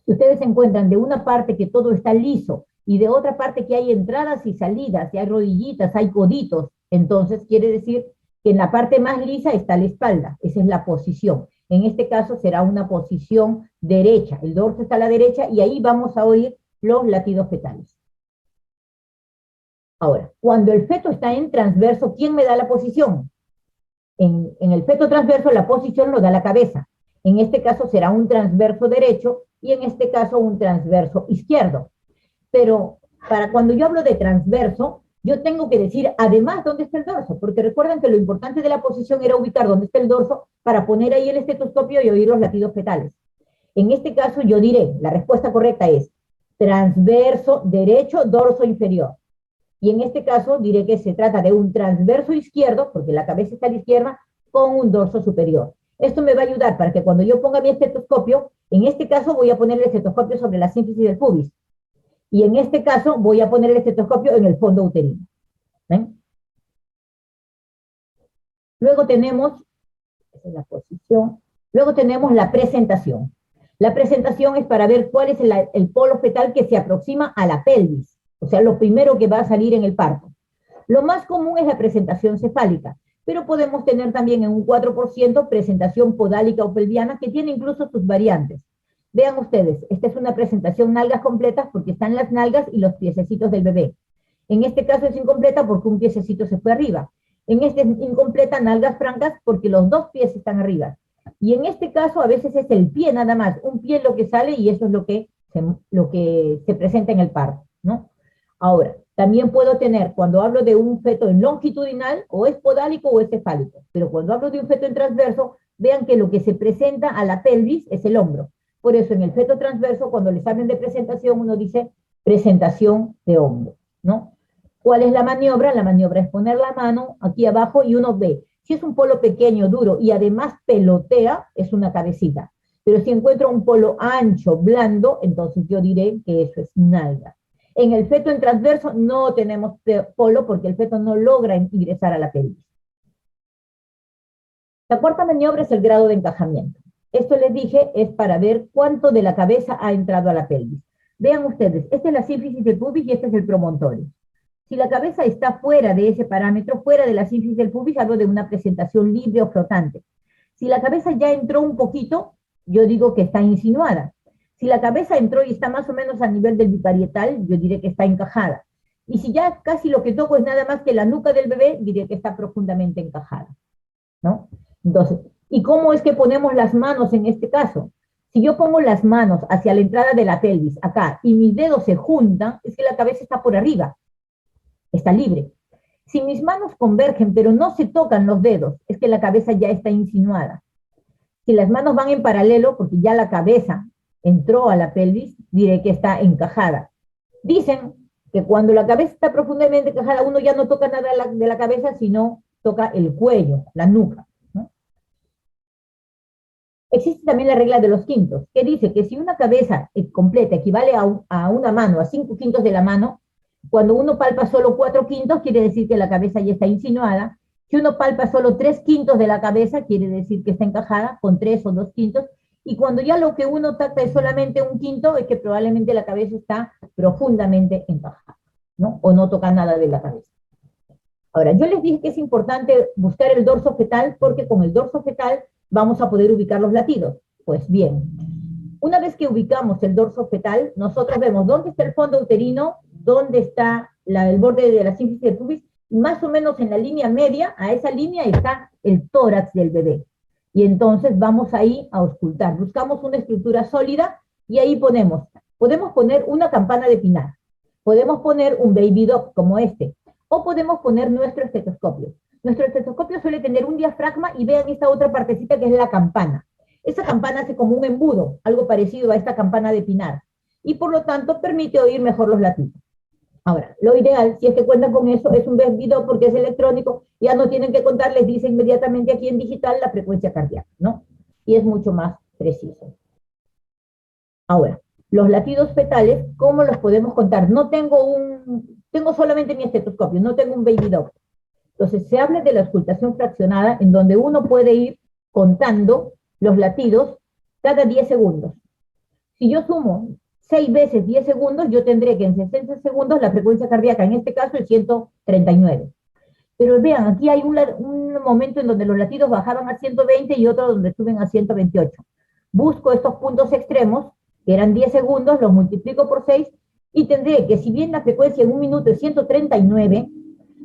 Speaker 1: si ustedes se encuentran de una parte que todo está liso y de otra parte que hay entradas y salidas, y hay rodillitas, hay coditos, entonces quiere decir que en la parte más lisa está la espalda. Esa es la posición. En este caso será una posición derecha. El dorso está a la derecha y ahí vamos a oír los latidos fetales. Ahora, cuando el feto está en transverso, ¿quién me da la posición? En el feto transverso la posición lo da la cabeza. En este caso será un transverso derecho y en este caso un transverso izquierdo. Pero para cuando yo hablo de transverso, yo tengo que decir además dónde está el dorso, porque recuerden que lo importante de la posición era ubicar dónde está el dorso para poner ahí el estetoscopio y oír los latidos fetales. En este caso yo diré, la respuesta correcta es transverso derecho, dorso inferior. Y en este caso diré que se trata de un transverso izquierdo, porque la cabeza está a la izquierda, con un dorso superior. Esto me va a ayudar para que cuando yo ponga mi estetoscopio, en este caso voy a poner el estetoscopio sobre la sínfisis del pubis. Y en este caso voy a poner el estetoscopio en el fondo uterino. ¿Ven? Luego tenemos, esa es la posición, luego tenemos la presentación. La presentación es para ver cuál es el polo fetal que se aproxima a la pelvis, o sea, lo primero que va a salir en el parto. Lo más común es la presentación cefálica, pero podemos tener también en un 4% presentación podálica o pelviana, que tiene incluso sus variantes. Vean ustedes, esta es una presentación nalgas completas porque están las nalgas y los piececitos del bebé. En este caso es incompleta porque un piececito se fue arriba. En este es incompleta, nalgas francas, porque los dos pies están arriba. Y en este caso a veces es el pie nada más, un pie lo que sale y eso es lo que se presenta en el parto, ¿no? Ahora, también puedo tener, cuando hablo de un feto en longitudinal, o es podálico o es cefálico, pero cuando hablo de un feto en transverso, vean que lo que se presenta a la pelvis es el hombro. Por eso en el feto transverso, cuando les hablan de presentación, uno dice presentación de hombro, ¿no? ¿Cuál es la maniobra? La maniobra es poner la mano aquí abajo y uno ve. Si es un polo pequeño, duro y además pelotea, es una cabecita. Pero si encuentro un polo ancho, blando, entonces yo diré que eso es nalga. En el feto en transverso no tenemos polo porque el feto no logra ingresar a la pelvis. La cuarta maniobra es el grado de encajamiento. Esto les dije es para ver cuánto de la cabeza ha entrado a la pelvis. Vean ustedes, esta es la sínfisis del pubis y este es el promontorio. Si la cabeza está fuera de ese parámetro, fuera de la sínfisis del pubis, hablo de una presentación libre o flotante. Si la cabeza ya entró un poquito, yo digo que está insinuada. Si la cabeza entró y está más o menos a nivel del biparietal, yo diré que está encajada. Y si ya casi lo que toco es nada más que la nuca del bebé, diré que está profundamente encajada, ¿no? Entonces, ¿y cómo es que ponemos las manos en este caso? Si yo pongo las manos hacia la entrada de la pelvis, acá, y mis dedos se juntan, es que la cabeza está por arriba, está libre. Si mis manos convergen, pero no se tocan los dedos, es que la cabeza ya está insinuada. Si las manos van en paralelo, porque ya la cabeza entró a la pelvis, diré que está encajada. Dicen que cuando la cabeza está profundamente encajada, uno ya no toca nada de la cabeza, sino toca el cuello, la nuca, ¿no? Existe también la regla de los quintos, que dice que si una cabeza completa equivale a una mano, a 5/5 de la mano, cuando uno palpa solo 4/5, quiere decir que la cabeza ya está insinuada. Si uno palpa solo 3/5 de la cabeza, quiere decir que está encajada con 3 o 2/5. Y cuando ya lo que uno trata es solamente 1/5, es que probablemente la cabeza está profundamente encajada, ¿no? O no toca nada de la cabeza. Ahora, yo les dije que es importante buscar el dorso fetal porque con el dorso fetal vamos a poder ubicar los latidos. Pues bien, una vez que ubicamos el dorso fetal, nosotros vemos dónde está el fondo uterino, dónde está el borde de la sínfisis del pubis, y más o menos en la línea media, a esa línea está el tórax del bebé. Y entonces vamos ahí a auscultar. Buscamos una estructura sólida y ahí podemos poner una campana de pinar, podemos poner un baby dock como este, o podemos poner nuestro estetoscopio. Nuestro estetoscopio suele tener un diafragma y vean esta otra partecita que es la campana. Esa campana hace como un embudo, algo parecido a esta campana de pinar, y por lo tanto permite oír mejor los latidos. Ahora, lo ideal, si es que cuentan con eso, es un video porque es electrónico, ya no tienen que contar, les dice inmediatamente aquí en digital la frecuencia cardíaca, ¿no? Y es mucho más preciso. Ahora, los latidos fetales, ¿cómo los podemos contar? Tengo solamente mi estetoscopio, no tengo un baby dock. Entonces, se habla de la auscultación fraccionada, en donde uno puede ir contando los latidos cada 10 segundos. Si yo sumo 6 veces 10 segundos, yo tendré que en 60 segundos la frecuencia cardíaca, en este caso, es 139. Pero vean, aquí hay un momento en donde los latidos bajaban a 120 y otro donde suben a 128. Busco estos puntos extremos, que eran 10 segundos, los multiplico por 6 y tendré que, si bien la frecuencia en un minuto es 139,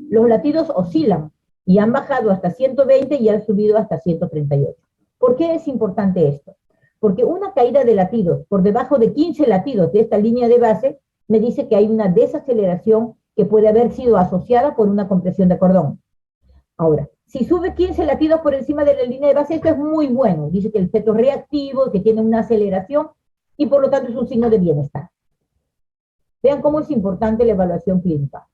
Speaker 1: los latidos oscilan y han bajado hasta 120 y han subido hasta 138. ¿Por qué es importante esto? Porque una caída de latidos por debajo de 15 latidos de esta línea de base me dice que hay una desaceleración que puede haber sido asociada por una compresión de cordón. Ahora, si sube 15 latidos por encima de la línea de base, esto es muy bueno. Dice que el feto es reactivo, que tiene una aceleración y por lo tanto es un signo de bienestar. Vean cómo es importante la evaluación clínica.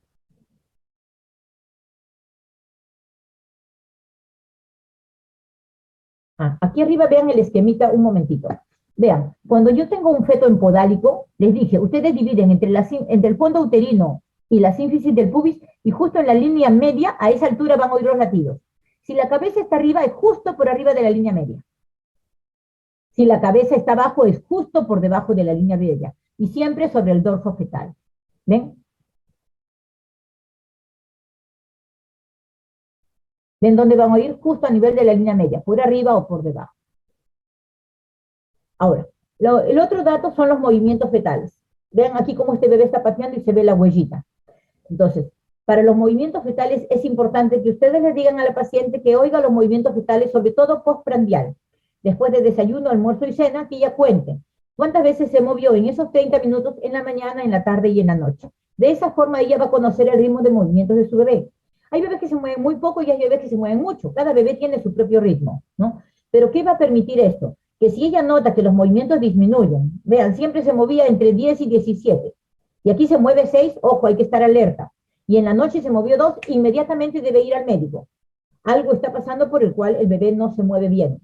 Speaker 1: Aquí arriba vean el esquemita un momentito. Vean, cuando yo tengo un feto en podálico, les dije, ustedes dividen entre el fondo uterino y la sínfisis del pubis, y justo en la línea media, a esa altura van a oír los latidos. Si la cabeza está arriba, es justo por arriba de la línea media. Si la cabeza está abajo, es justo por debajo de la línea media. Y siempre sobre el dorso fetal. ¿Ven? ¿Ven dónde van a oír? Justo a nivel de la línea media, por arriba o por debajo. Ahora, el otro dato son los movimientos fetales. Vean aquí cómo este bebé está pateando y se ve la huellita. Entonces, para los movimientos fetales es importante que ustedes les digan a la paciente que oiga los movimientos fetales, sobre todo postprandial, después de desayuno, almuerzo y cena, que ella cuente cuántas veces se movió en esos 30 minutos en la mañana, en la tarde y en la noche. De esa forma ella va a conocer el ritmo de movimientos de su bebé. Hay bebés que se mueven muy poco y hay bebés que se mueven mucho. Cada bebé tiene su propio ritmo, ¿no? Pero ¿qué va a permitir esto? Que si ella nota que los movimientos disminuyen, vean, siempre se movía entre 10 y 17, y aquí se mueve 6, ojo, hay que estar alerta. Y en la noche se movió 2, inmediatamente debe ir al médico. Algo está pasando por el cual el bebé no se mueve bien,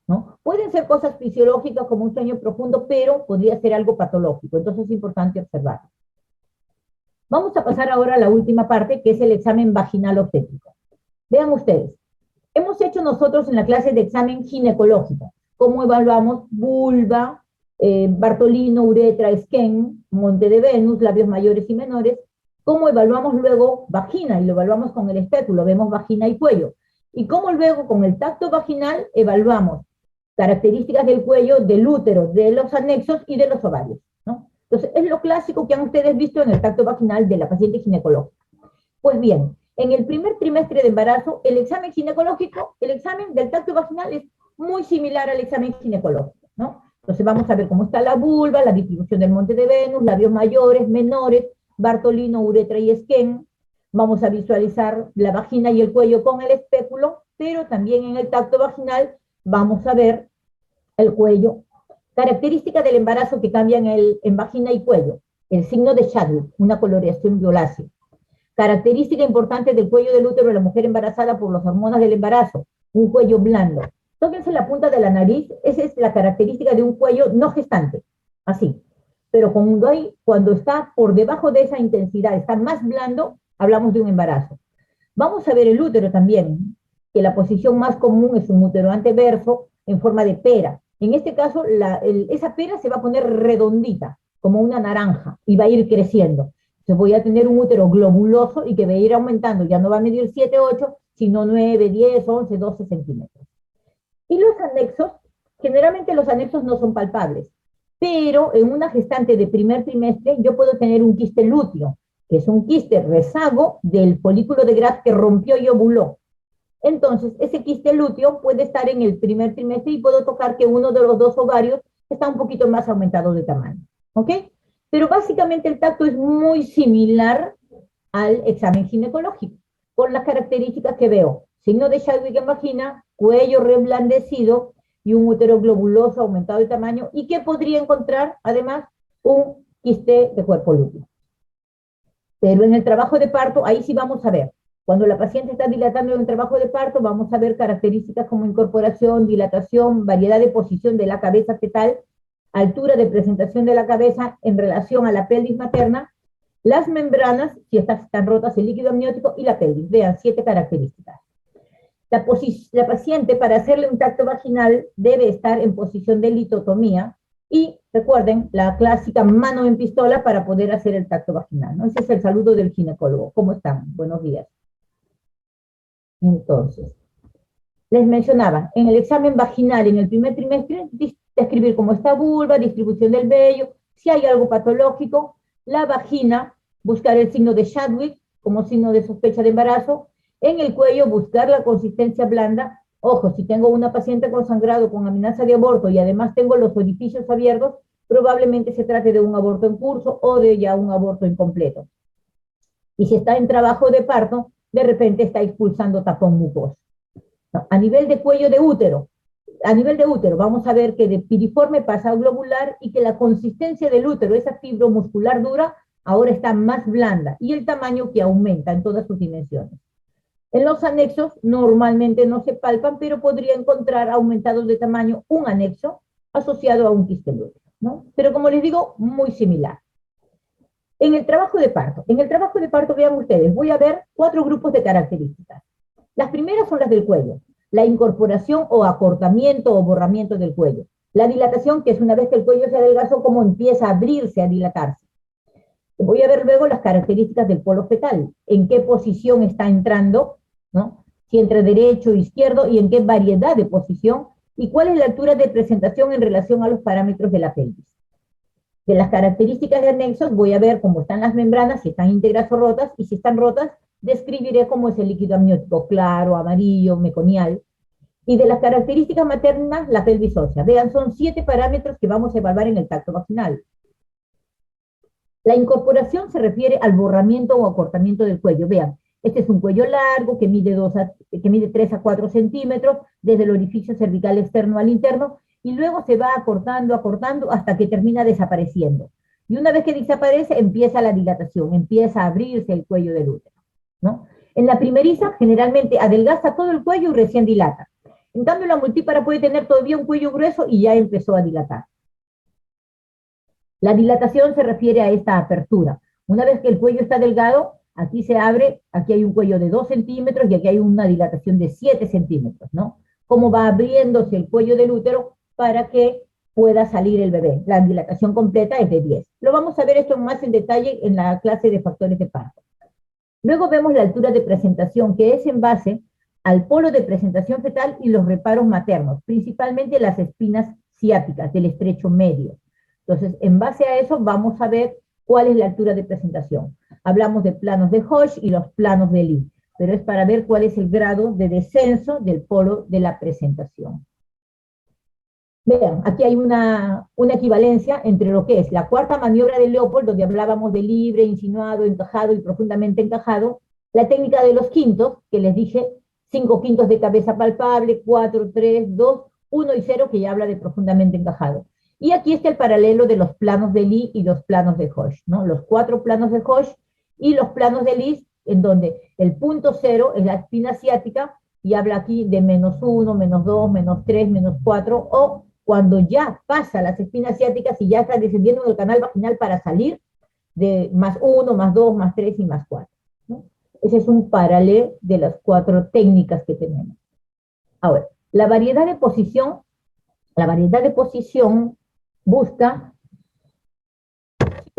Speaker 1: ¿no? Pueden ser cosas fisiológicas como un sueño profundo, pero podría ser algo patológico. Entonces es importante observarlo. Vamos a pasar ahora a la última parte, que es el examen vaginal obstétrico. Vean ustedes, hemos hecho nosotros en la clase de examen ginecológico, cómo evaluamos vulva, Bartolino, uretra, esquén, monte de Venus, labios mayores y menores, cómo evaluamos luego vagina, y lo evaluamos con el espéculo, vemos vagina y cuello, y cómo luego con el tacto vaginal evaluamos características del cuello, del útero, de los anexos y de los ovarios, ¿no? Entonces, es lo clásico que han ustedes visto en el tacto vaginal de la paciente ginecológica. Pues bien, en el primer trimestre de embarazo, el examen ginecológico, el examen del tacto vaginal es muy similar al examen ginecológico, ¿no? Entonces vamos a ver cómo está la vulva, la distribución del monte de Venus, labios mayores, menores, Bartolino, uretra y esquén. Vamos a visualizar la vagina y el cuello con el espéculo, pero también en el tacto vaginal vamos a ver el cuello. Características del embarazo que cambian en vagina y cuello. El signo de Chadwick, una coloración violácea. Característica importante del cuello del útero de la mujer embarazada por las hormonas del embarazo, un cuello blando. Tóquense la punta de la nariz, esa es la característica de un cuello no gestante, así. Pero cuando está por debajo de esa intensidad, está más blando, hablamos de un embarazo. Vamos a ver el útero también, que la posición más común es un útero anteverso en forma de pera. En este caso, esa pera se va a poner redondita, como una naranja, y va a ir creciendo. Entonces voy a tener un útero globuloso y que va a ir aumentando, ya no va a medir 7, 8, sino 9, 10, 11, 12 centímetros. Y los anexos, generalmente los anexos no son palpables, pero en una gestante de primer trimestre yo puedo tener un quiste lúteo, que es un quiste rezago del folículo de Graf que rompió y ovuló. Entonces, ese quiste lúteo puede estar en el primer trimestre y puedo tocar que uno de los dos ovarios está un poquito más aumentado de tamaño, ¿ok? Pero básicamente el tacto es muy similar al examen ginecológico, con las características que veo. Signo de Chadwick en vagina, cuello reblandecido y un útero globuloso aumentado de tamaño, y que podría encontrar, además, un quiste de cuerpo lúteo. Pero en el trabajo de parto, ahí sí vamos a ver. Cuando la paciente está dilatando en el trabajo de parto, vamos a ver características como incorporación, dilatación, variedad de posición de la cabeza fetal, altura de presentación de la cabeza en relación a la pelvis materna, las membranas, si estas están rotas, el líquido amniótico y la pelvis. Vean, 7 características. La paciente, para hacerle un tacto vaginal, debe estar en posición de litotomía y, recuerden, la clásica mano en pistola para poder hacer el tacto vaginal, ¿no? Ese es el saludo del ginecólogo. ¿Cómo están? Buenos días. Entonces, les mencionaba, en el examen vaginal, en el primer trimestre, describir cómo está vulva, distribución del vello, si hay algo patológico, la vagina, buscar el signo de Chadwick como signo de sospecha de embarazo, en el cuello buscar la consistencia blanda. Ojo, si tengo una paciente con sangrado, con amenaza de aborto y además tengo los orificios abiertos, probablemente se trate de un aborto en curso o de ya un aborto incompleto. Y si está en trabajo de parto, de repente está expulsando tapón mucoso. ¿No? A nivel de cuello de útero, vamos a ver que de piriforme pasa a globular y que la consistencia del útero, esa fibromuscular dura, ahora está más blanda y el tamaño que aumenta en todas sus dimensiones. En los anexos normalmente no se palpan, pero podría encontrar aumentados de tamaño un anexo asociado a un quiste lúteo, ¿no? Pero como les digo, muy similar. En el trabajo de parto, vean ustedes, voy a ver 4 grupos de características. Las primeras son las del cuello, la incorporación o acortamiento o borramiento del cuello. La dilatación, que es una vez que el cuello se adelgazó, como empieza a abrirse, a dilatarse. Voy a ver luego las características del polo fetal, en qué posición está entrando, ¿no? Si entre derecho o izquierdo y en qué variedad de posición, y cuál es la altura de presentación en relación a los parámetros de la pelvis. De las características de anexos voy a ver cómo están las membranas, si están íntegras o rotas, y si están rotas, describiré cómo es el líquido amniótico, claro, amarillo, meconial. Y de las características maternas, la pelvis ósea. Vean, son 7 parámetros que vamos a evaluar en el tacto vaginal. La incorporación se refiere al borramiento o acortamiento del cuello. Vean, este es un cuello largo que mide 3 a 4 centímetros desde el orificio cervical externo al interno, y luego se va acortando, acortando hasta que termina desapareciendo. Y una vez que desaparece, empieza la dilatación, empieza a abrirse el cuello del útero, ¿no? En la primeriza, generalmente adelgaza todo el cuello y recién dilata. En cambio, la multípara puede tener todavía un cuello grueso y ya empezó a dilatar. La dilatación se refiere a esta apertura. Una vez que el cuello está delgado, aquí se abre, aquí hay un cuello de 2 centímetros y aquí hay una dilatación de 7 centímetros, ¿no? Cómo va abriéndose el cuello del útero para que pueda salir el bebé. La dilatación completa es de 10. Lo vamos a ver esto más en detalle en la clase de factores de parto. Luego vemos la altura de presentación, que es en base al polo de presentación fetal y los reparos maternos, principalmente las espinas ciáticas del estrecho medio. Entonces, en base a eso, vamos a ver cuál es la altura de presentación. Hablamos de planos de Hodge y los planos de Lee, pero es para ver cuál es el grado de descenso del polo de la presentación. Vean, aquí hay una equivalencia entre lo que es la cuarta maniobra de Leopold, donde hablábamos de libre, insinuado, encajado y profundamente encajado, la técnica de los quintos, que les dije, 5 quintos de cabeza palpable, 4, 3, 2, 1 y 0, que ya habla de profundamente encajado. Y aquí está el paralelo de los planos de Lee y los planos de Hodge, ¿no? Los 4 planos de Hodge y los planos de Lee, en donde el punto 0 es la espina ciática, y habla aquí de -1, -2, -3, -4, o cuando ya pasa las espinas ciáticas y ya está descendiendo en el canal vaginal para salir de +1, +2, +3 y +4, ¿no? Ese es un paralelo de las 4 técnicas que tenemos. Ahora, la variedad de posición busca,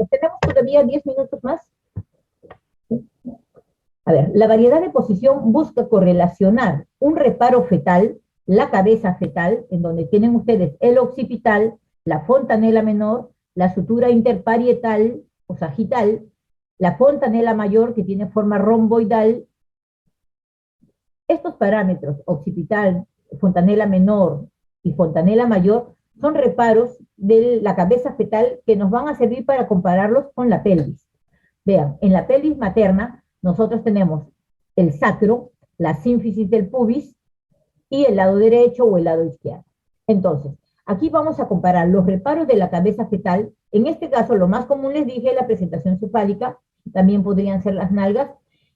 Speaker 1: tenemos todavía 10 minutos más. A ver, la variedad de posición busca correlacionar un reparo fetal, la cabeza fetal, en donde tienen ustedes el occipital, la fontanela menor, la sutura interparietal o sagital, la fontanela mayor que tiene forma romboidal. Estos parámetros, occipital, fontanela menor y fontanela mayor, son reparos de la cabeza fetal que nos van a servir para compararlos con la pelvis. Vean, en la pelvis materna nosotros tenemos el sacro, la sínfisis del pubis y el lado derecho o el lado izquierdo. Entonces, aquí vamos a comparar los reparos de la cabeza fetal. En este caso, lo más común les dije, la presentación cefálica, también podrían ser las nalgas,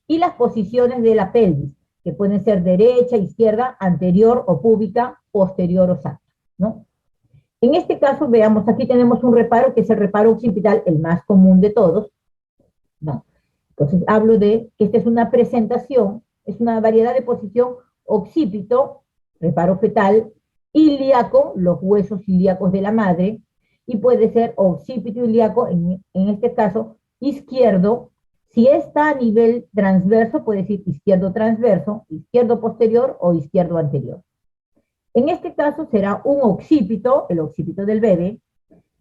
Speaker 1: y las posiciones de la pelvis, que pueden ser derecha, izquierda, anterior o púbica, posterior o sacro, ¿no? En este caso, veamos, aquí tenemos un reparo que es el reparo occipital, el más común de todos, ¿no? Entonces hablo de que esta es una presentación, es una variedad de posición occipito, reparo fetal, ilíaco, los huesos ilíacos de la madre, y puede ser occipito ilíaco, en este caso izquierdo. Si está a nivel transverso, puede decir izquierdo transverso, izquierdo posterior o izquierdo anterior. En este caso será un occipito, el occipito del bebé,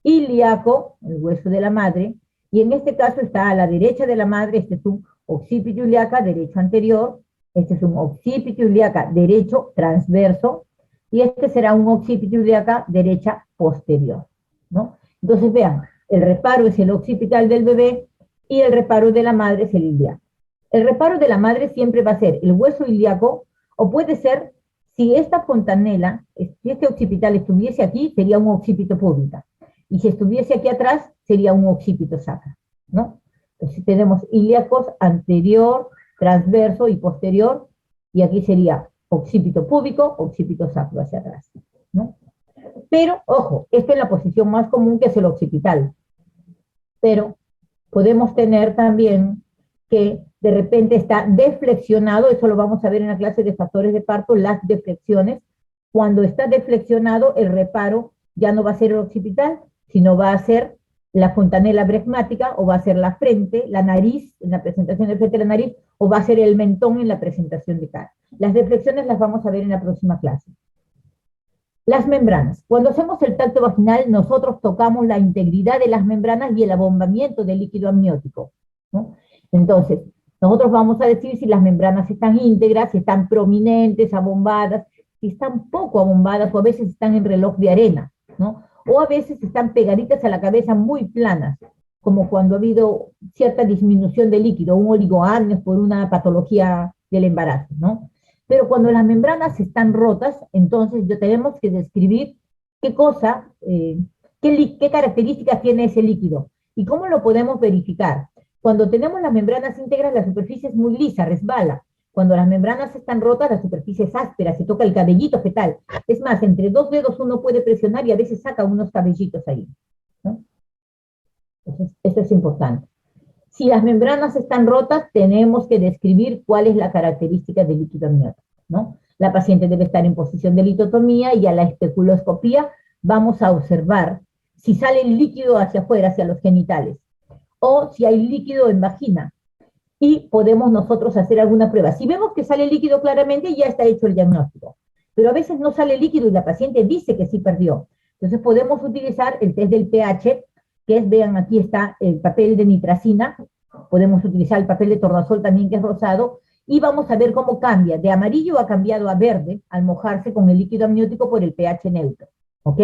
Speaker 1: ilíaco, el hueso de la madre, y en este caso está a la derecha de la madre. Este es un occipito ilíaca derecho anterior, este es un occipito ilíaca derecho transverso, y este será un occipito ilíaca derecha posterior, ¿no? Entonces vean, el reparo es el occipital del bebé y el reparo de la madre es el ilíaco. El reparo de la madre siempre va a ser el hueso ilíaco, o puede ser, si esta fontanela, si este occipital estuviese aquí, sería un occipito púbica. Y si estuviese aquí atrás, sería un occipito sacro, ¿no? Entonces tenemos ilíacos anterior, transverso y posterior, y aquí sería occipito púbico, occipito sacro hacia atrás, ¿no? Pero, ojo, esta es la posición más común, que es el occipital. Pero podemos tener también que de repente está deflexionado, eso lo vamos a ver en la clase de factores de parto, las deflexiones. Cuando está deflexionado, el reparo ya no va a ser el occipital, sino va a ser la fontanela bregmática, o va a ser la frente, la nariz, en la presentación de frente de la nariz, o va a ser el mentón en la presentación de cara. Las deflexiones las vamos a ver en la próxima clase. Las membranas. Cuando hacemos el tacto vaginal, nosotros tocamos la integridad de las membranas y el abombamiento del líquido amniótico, ¿no? Entonces, nosotros vamos a decir si las membranas están íntegras, si están prominentes, abombadas, si están poco abombadas o a veces están en reloj de arena, ¿no? O a veces están pegaditas a la cabeza muy planas, como cuando ha habido cierta disminución de líquido, un oligoamnios por una patología del embarazo, ¿no? Pero cuando las membranas están rotas, entonces ya tenemos que describir qué cosa, qué características tiene ese líquido y cómo lo podemos verificar. Cuando tenemos las membranas íntegras, la superficie es muy lisa, resbala. Cuando las membranas están rotas, la superficie es áspera, se toca el cabellito fetal. Es más, entre dos dedos uno puede presionar y a veces saca unos cabellitos ahí, ¿no? Eso es importante. Si las membranas están rotas, tenemos que describir cuál es la característica del líquido amniótico, ¿no? La paciente debe estar en posición de litotomía y a la especuloscopía vamos a observar si sale el líquido hacia afuera, hacia los genitales, o si hay líquido en vagina. Y podemos nosotros hacer alguna prueba. Si vemos que sale líquido claramente, ya está hecho el diagnóstico. Pero a veces no sale líquido y la paciente dice que sí perdió. Entonces podemos utilizar el test del pH, que es, vean, aquí está el papel de nitracina, podemos utilizar el papel de tornasol también, que es rosado, y vamos a ver cómo cambia. De amarillo ha cambiado a verde al mojarse con el líquido amniótico por el pH neutro, ¿ok?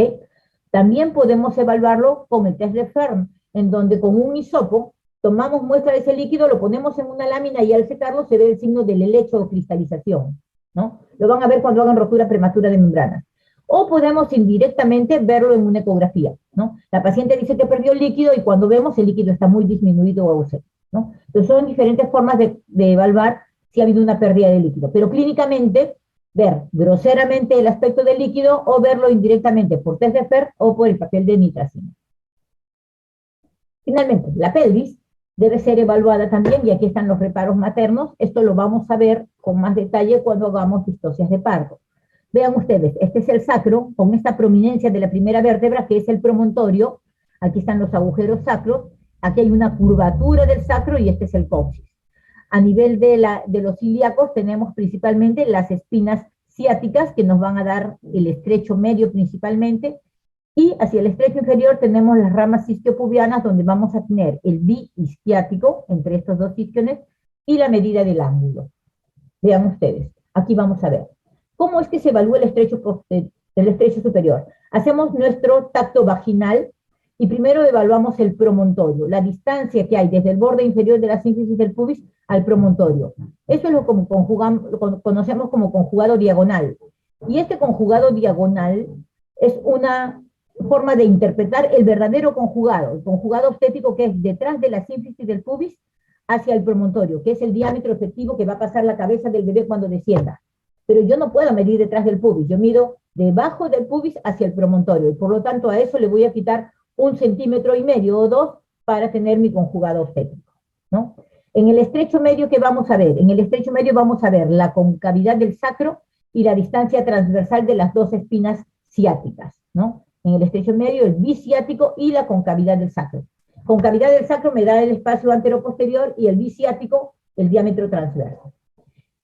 Speaker 1: También podemos evaluarlo con el test de Ferm, en donde con un hisopo tomamos muestra de ese líquido, lo ponemos en una lámina y al secarlo se ve el signo del helecho o cristalización, ¿no? Lo van a ver cuando hagan rotura prematura de membranas. O podemos indirectamente verlo en una ecografía, ¿no? La paciente dice que perdió el líquido y cuando vemos el líquido está muy disminuido o ausente, ¿no? Entonces son diferentes formas de evaluar si ha habido una pérdida de líquido. Pero clínicamente, ver groseramente el aspecto del líquido o verlo indirectamente por test de Fer o por el papel de nitracina. Finalmente, la pelvis debe ser evaluada también, y aquí están los reparos maternos. Esto lo vamos a ver con más detalle cuando hagamos histocias de parto. Vean ustedes, este es el sacro, con esta prominencia de la primera vértebra, que es el promontorio. Aquí están los agujeros sacros, aquí hay una curvatura del sacro y este es el coxis. A nivel de los ilíacos tenemos principalmente las espinas ciáticas, que nos van a dar el estrecho medio principalmente, y hacia el estrecho inferior tenemos las ramas isquiopubianas, donde vamos a tener el bi-isquiático entre estos dos isquiones y la medida del ángulo. Vean ustedes, aquí vamos a ver. ¿Cómo es que se evalúa el estrecho superior? Hacemos nuestro tacto vaginal y primero evaluamos el promontorio, la distancia que hay desde el borde inferior de la sínfisis del pubis al promontorio. Eso es lo que conocemos como conjugado diagonal. Y este conjugado diagonal es una forma de interpretar el verdadero conjugado, el conjugado obstétrico, que es detrás de la sínfisis del pubis hacia el promontorio, que es el diámetro efectivo que va a pasar la cabeza del bebé cuando descienda. Pero yo no puedo medir detrás del pubis, yo mido debajo del pubis hacia el promontorio, y por lo tanto a eso le voy a quitar 1,5 centímetros o 2 para tener mi conjugado obstétrico, ¿no? En el estrecho medio, ¿qué vamos a ver? En el estrecho medio vamos a ver la concavidad del sacro y la distancia transversal de las dos espinas ciáticas, ¿no? En el estrecho medio el biciático y la concavidad del sacro. Concavidad del sacro me da el espacio anteroposterior y el biciático el diámetro transverso.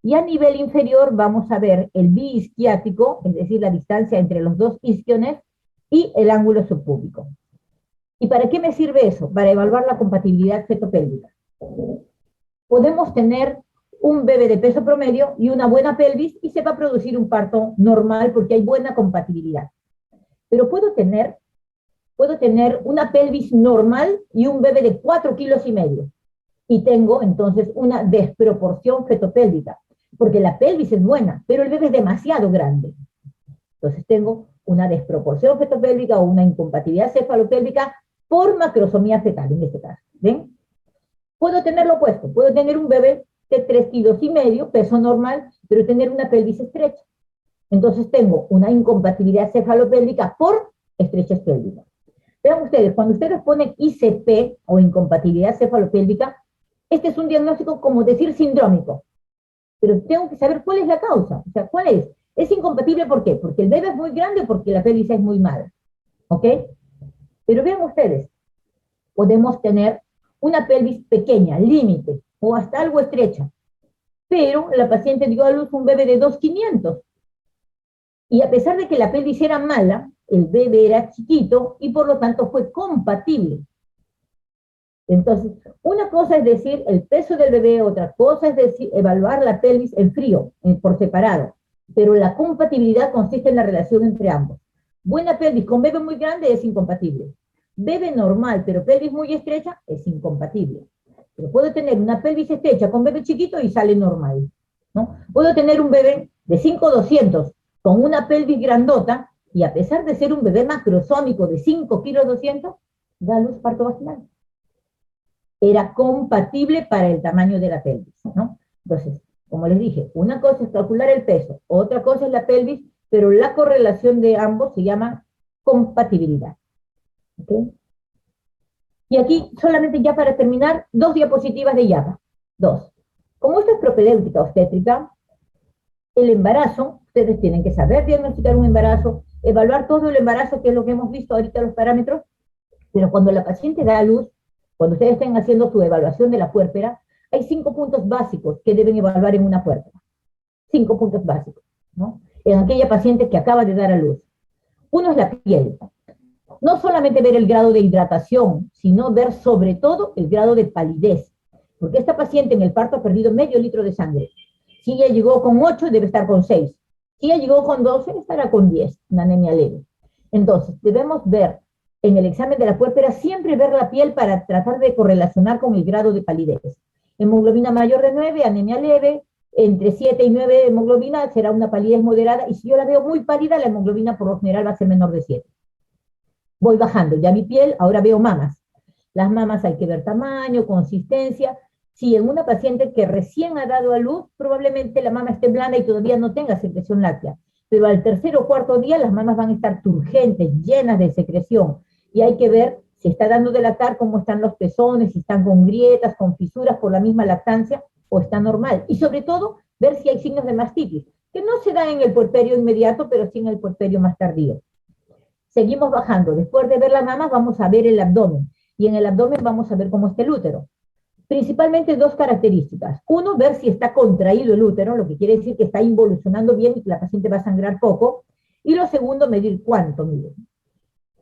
Speaker 1: Y a nivel inferior vamos a ver el biisquiático, es decir, la distancia entre los dos isquiones, y el ángulo subpúbico. ¿Y para qué me sirve eso? Para evaluar la compatibilidad fetopélvica. Podemos tener un bebé de peso promedio y una buena pelvis y se va a producir un parto normal porque hay buena compatibilidad. Pero puedo tener una pelvis normal y un bebé de 4,5 kilos y tengo entonces una desproporción fetopélvica, porque la pelvis es buena, pero el bebé es demasiado grande. Entonces tengo una desproporción fetopélvica o una incompatibilidad cefalopélvica por macrosomía fetal, en este caso. ¿Ven? Puedo tener lo opuesto, puedo tener un bebé de 3,5 kilos, peso normal, pero tener una pelvis estrecha. Entonces tengo una incompatibilidad cefalopélvica por estrechez pélvica. Vean ustedes, cuando ustedes ponen ICP o incompatibilidad cefalopélvica, este es un diagnóstico como decir sindrómico, pero tengo que saber cuál es la causa, o sea, cuál es. ¿Es incompatible por qué? Porque el bebé es muy grande o porque la pelvis es muy mala, ¿ok? Pero vean ustedes, podemos tener una pelvis pequeña, límite, o hasta algo estrecha, pero la paciente dio a luz un bebé de 2,500. Y a pesar de que la pelvis era mala, el bebé era chiquito y por lo tanto fue compatible. Entonces, una cosa es decir el peso del bebé, otra cosa es decir, evaluar la pelvis en frío, por separado. Pero la compatibilidad consiste en la relación entre ambos. Buena pelvis con bebé muy grande es incompatible. Bebé normal, pero pelvis muy estrecha, es incompatible. Pero puedo tener una pelvis estrecha con bebé chiquito y sale normal, ¿no? Puedo tener un bebé de 5,200 con una pelvis grandota y a pesar de ser un bebé macrosómico de 5,2 kilos, da a luz parto vaginal. Era compatible para el tamaño de la pelvis, ¿no? Entonces, como les dije, una cosa es calcular el peso, otra cosa es la pelvis, pero la correlación de ambos se llama compatibilidad. ¿Okay? Y aquí, solamente ya para terminar, 2 diapositivas de YAPA. 2. Como esto es propedéutica obstétrica, el embarazo, ustedes tienen que saber diagnosticar un embarazo, evaluar todo el embarazo, que es lo que hemos visto ahorita los parámetros, pero cuando la paciente da a luz, cuando ustedes estén haciendo su evaluación de la puérpera, hay 5 puntos básicos que deben evaluar en una puérpera. 5 puntos básicos, ¿no? En aquella paciente que acaba de dar a luz. Uno es la piel. No solamente ver el grado de hidratación, sino ver sobre todo el grado de palidez. Porque esta paciente en el parto ha perdido medio litro de sangre. Si ella llegó con 8, debe estar con 6. Si ella llegó con 12, estará con 10, una anemia leve. Entonces, debemos ver en el examen de la puérpera, siempre ver la piel para tratar de correlacionar con el grado de palidez. Hemoglobina mayor de 9, anemia leve, entre 7 y 9 hemoglobina será una palidez moderada, y si yo la veo muy pálida, la hemoglobina por lo general va a ser menor de 7. Voy bajando, ya mi piel, ahora veo mamas. Las mamas hay que ver tamaño, consistencia. Si en una paciente que recién ha dado a luz, probablemente la mama esté blanda y todavía no tenga secreción láctea. Pero al tercer o cuarto día las mamas van a estar turgentes, llenas de secreción. Y hay que ver si está dando de lactar, cómo están los pezones, si están con grietas, con fisuras por la misma lactancia, o está normal. Y sobre todo, ver si hay signos de mastitis, que no se dan en el puerperio inmediato, pero sí en el puerperio más tardío. Seguimos bajando. Después de ver la mama, vamos a ver el abdomen. Y en el abdomen vamos a ver cómo está el útero. Principalmente 2 características. Uno, ver si está contraído el útero, lo que quiere decir que está involucionando bien y que la paciente va a sangrar poco. Y lo segundo, medir cuánto mide.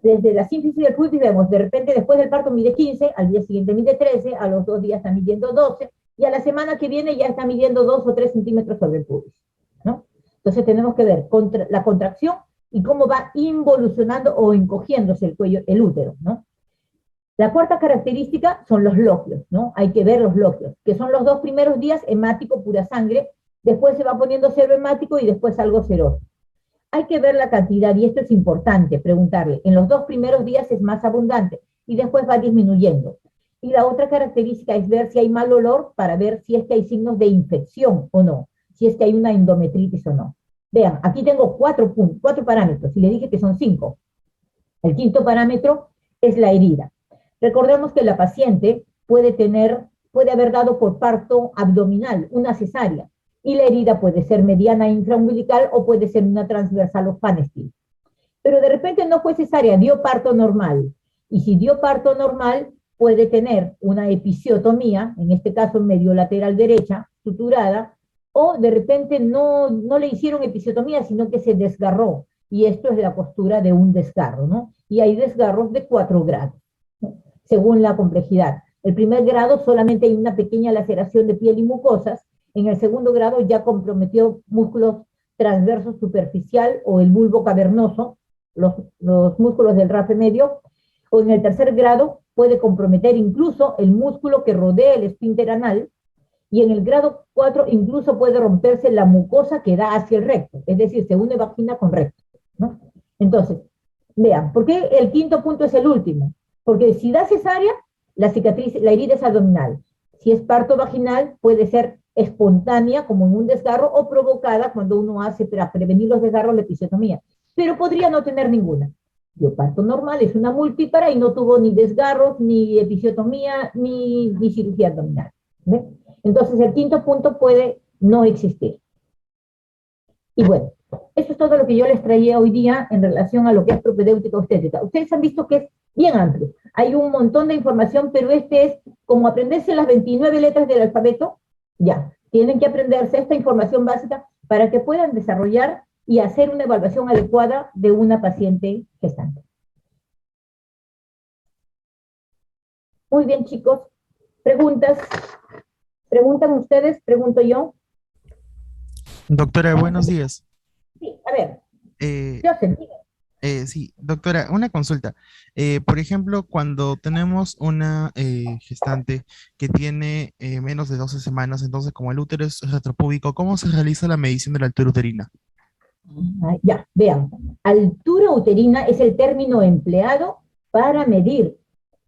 Speaker 1: Desde la sínfisis del pubis vemos, de repente después del parto mide 15, al día siguiente mide 13, a los 2 días está midiendo 12, y a la semana que viene ya está midiendo 2 o 3 centímetros sobre el pubis, ¿no? Entonces tenemos que ver la contracción y cómo va involucionando o encogiéndose el cuello, el útero, ¿no? La cuarta característica son los loquios, ¿no? Hay que ver los loquios, que son los 2 primeros días hemático, pura sangre, después se va poniendo serohemático y después algo seroso. Hay que ver la cantidad, y esto es importante, preguntarle. En los 2 primeros días es más abundante y después va disminuyendo. Y la otra característica es ver si hay mal olor para ver si es que hay signos de infección o no, si es que hay una endometritis o no. Vean, aquí tengo 4 parámetros y le dije que son 5. El quinto parámetro es la herida. Recordemos que la paciente puede haber dado por parto abdominal, una cesárea, y la herida puede ser mediana infraumbilical o puede ser una transversal o Pfannenstiel. Pero de repente no fue cesárea, dio parto normal. Y si dio parto normal, puede tener una episiotomía, en este caso medio lateral derecha, suturada, o de repente no le hicieron episiotomía, sino que se desgarró. Y esto es la postura de un desgarro, ¿no? Y hay desgarros de 4 grados, ¿no? Según la complejidad. El primer grado solamente hay una pequeña laceración de piel y mucosas. En el segundo grado ya comprometió músculos transversos superficial o el bulbo cavernoso, los músculos del rafe medio, o en el tercer grado puede comprometer incluso el músculo que rodea el esfínter anal, y en el grado 4 incluso puede romperse la mucosa que da hacia el recto, es decir, se une vagina con recto, ¿no? Entonces, vean, ¿por qué el quinto punto es el último? Porque si da cesárea, la herida es abdominal. Si es parto vaginal, puede ser espontánea, como en un desgarro, o provocada cuando uno hace, para prevenir los desgarros, la episiotomía. Pero podría no tener ninguna. Dio parto normal, es una multípara y no tuvo ni desgarros, ni episiotomía, ni cirugía abdominal. ¿Ve? Entonces, el quinto punto puede no existir. Y bueno, eso es todo lo que yo les traía hoy día en relación a lo que es propedéutica obstétrica. Ustedes han visto que es bien amplio. Hay un montón de información, pero este es como aprenderse las 29 letras del alfabeto. Ya, tienen que aprenderse esta información básica para que puedan desarrollar y hacer una evaluación adecuada de una paciente gestante. Muy bien, chicos. ¿Preguntas? ¿Preguntan ustedes? ¿Pregunto yo?
Speaker 2: Doctora, buenos días.
Speaker 1: Sí, a ver,
Speaker 2: Eh,
Speaker 1: yo sentí.
Speaker 2: sí, doctora, una consulta. Por ejemplo, cuando tenemos una gestante que tiene menos de 12 semanas, entonces como el útero es retropúbico, ¿cómo se realiza la medición de la altura uterina?
Speaker 1: Ya, vean, altura uterina es el término empleado para medir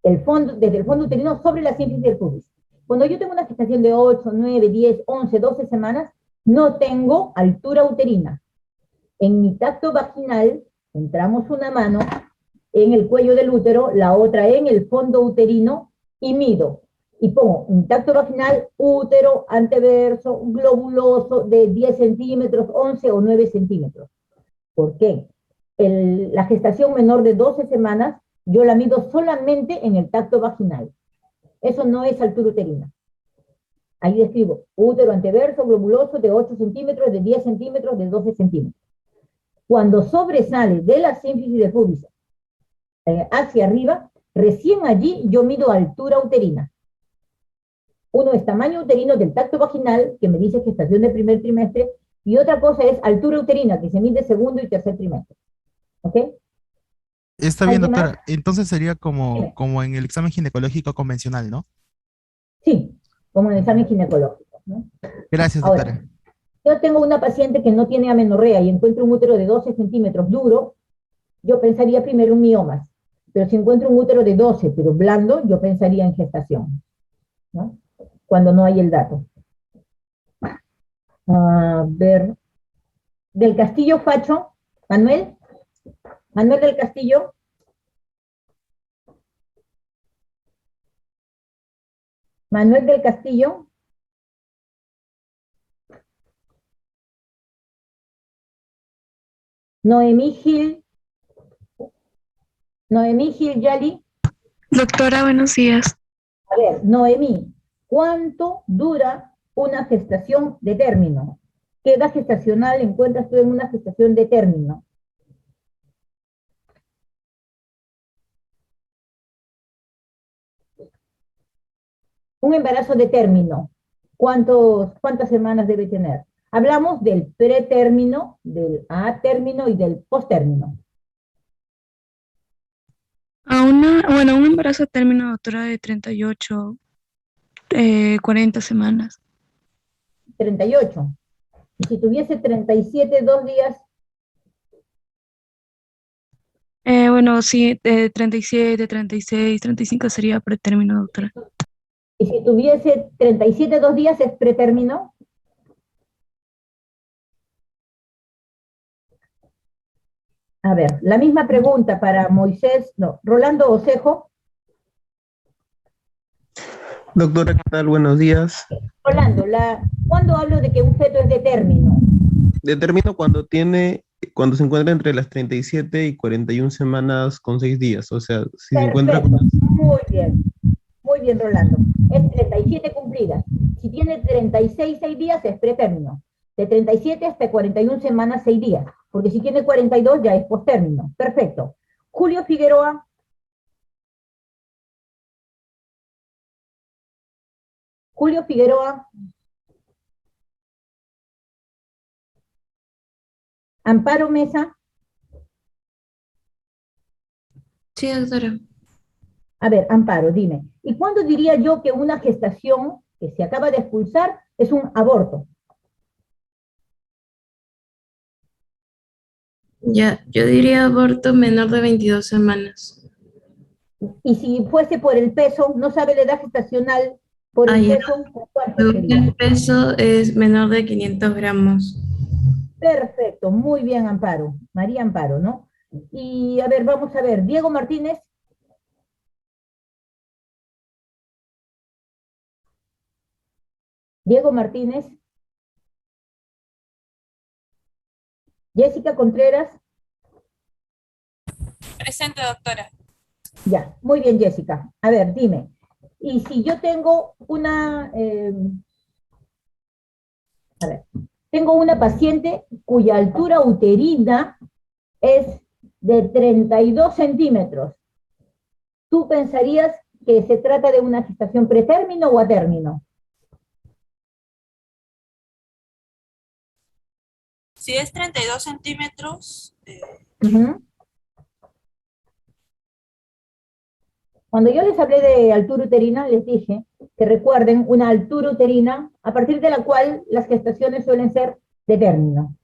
Speaker 1: el fondo, desde el fondo uterino sobre la sínfisis del pubis. Cuando yo tengo una gestación de 8, 9, 10, 11, 12 semanas, no tengo altura uterina. En mi tacto vaginal, entramos una mano en el cuello del útero, la otra en el fondo uterino y mido. Y pongo un tacto vaginal, útero, anteverso, globuloso de 10 centímetros, 11 o 9 centímetros. ¿Por qué? La gestación menor de 12 semanas, yo la mido solamente en el tacto vaginal. Eso no es altura uterina. Ahí escribo útero anteverso, globuloso de 8 centímetros, de 10 centímetros, de 12 centímetros. Cuando sobresale de la sínfisis del pubis hacia arriba, recién allí yo mido altura uterina. Uno es tamaño uterino del tacto vaginal, que me dice gestación de primer trimestre, y otra cosa es altura uterina, que se mide segundo y tercer trimestre. ¿Ok?
Speaker 2: Está bien,
Speaker 1: ¿Alguien más?
Speaker 2: doctora. Entonces sería como,
Speaker 1: Dime.
Speaker 2: como en el examen ginecológico convencional, ¿no?
Speaker 1: Sí, como en el examen
Speaker 2: Ujú.
Speaker 1: ginecológico, ¿no?
Speaker 2: Gracias,
Speaker 1: Ahora,
Speaker 2: doctora.
Speaker 1: yo tengo una paciente que no tiene amenorrea y encuentro un útero de 12 centímetros duro, yo pensaría primero en miomas. Pero si encuentro un útero de 12, pero blando, yo pensaría en gestación, ¿no? Cuando no hay el dato. A ver, del Castillo Facho, Manuel, Manuel del Castillo, Manuel del Castillo, Noemí Gil, Noemí Gil Yali.
Speaker 3: Doctora, buenos días.
Speaker 1: A ver, Noemí, ¿cuánto dura una gestación de término? ¿Qué edad gestacional encuentras tú en una gestación de término? Un embarazo de término, ¿cuántas semanas debe tener? Hablamos del pretérmino, del a término y del postérmino.
Speaker 3: Un embarazo a término, doctora, de 38, 40 semanas.
Speaker 1: 38. Y si tuviese 37, 2 días,
Speaker 3: Sí, de 37, 36, 35 sería pretérmino, doctora.
Speaker 1: y si tuviese 37, 2 días, es pretérmino. A ver, la misma pregunta para Moisés, no, Rolando Osejo.
Speaker 4: Doctora, ¿qué tal? Buenos días.
Speaker 1: Rolando, ¿cuándo hablo de que un feto es de término?
Speaker 4: Determino cuando se encuentra entre las 37 y 41 semanas con 6 días. O sea, si se encuentra con...
Speaker 1: Perfecto, muy bien, Rolando. Es 37 cumplidas. Si tiene 36, 6 días, es pretérmino. De 37 hasta 41 semanas, 6 días. Porque si tiene 42, ya es postérmino. Perfecto. Julio Figueroa. Julio Figueroa. Amparo Mesa.
Speaker 5: Sí, doctora.
Speaker 1: A ver, Amparo, dime. ¿Y cuándo diría yo que una gestación que se acaba de expulsar es un aborto?
Speaker 5: Ya, yo diría aborto menor de 22 semanas.
Speaker 1: Y si fuese por el peso, no sabe la edad gestacional, por
Speaker 5: Ah,
Speaker 1: el
Speaker 5: ya.
Speaker 1: peso, ¿cuánto
Speaker 5: Según
Speaker 1: sería?
Speaker 5: el peso es menor de 500 gramos.
Speaker 1: Perfecto, muy bien, Amparo. María Amparo, ¿no? Y a ver, vamos a ver, Diego Martínez. Diego Martínez. Jessica Contreras.
Speaker 6: Presente, doctora.
Speaker 1: Ya, muy bien, Jessica. A ver, dime. Y si yo tengo a ver, Tengo una paciente cuya altura uterina es de 32 centímetros. ¿Tú pensarías que se trata de una gestación pretérmino o a término?
Speaker 6: Si es 32 centímetros,
Speaker 1: Ujú. Cuando yo les hablé de altura uterina, les dije que recuerden una altura uterina a partir de la cual las gestaciones suelen ser de término.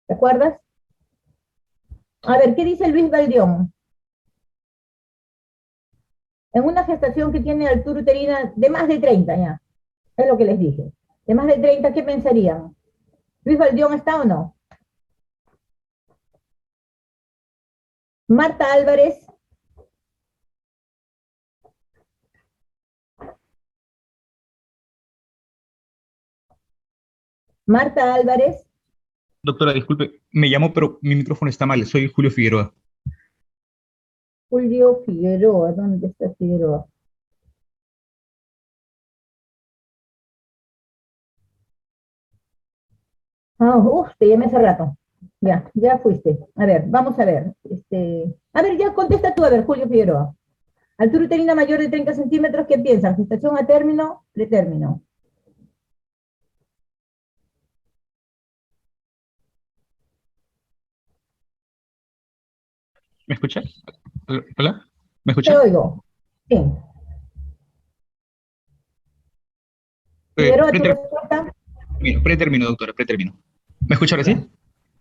Speaker 1: ¿Te acuerdas? A ver, ¿qué dice Luis Valdión? En una gestación que tiene altura uterina de más de 30 ya, es lo que les dije. De más de 30, ¿qué pensarían? ¿Luis Valdión está o no? Marta Álvarez. Marta Álvarez.
Speaker 7: Doctora, disculpe, me llamo, pero mi micrófono está mal. Soy Julio Figueroa.
Speaker 1: Julio Figueroa, ¿dónde está Figueroa? Ah, te llamé hace rato. Ya fuiste. A ver, vamos a ver. A ver, ya contesta tú, a ver, Julio Figueroa. Altura uterina mayor de 30 centímetros, ¿qué piensan? ¿Gestación a término, pretérmino?
Speaker 7: ¿Me escucha? ¿Hola? ¿Me
Speaker 1: Te
Speaker 7: escucha?
Speaker 1: oigo. Sí. Figueroa, ¿tu respuesta?
Speaker 7: Pretérmino, doctora, pretérmino. ¿Me escucha ahora
Speaker 1: Ya.
Speaker 7: sí?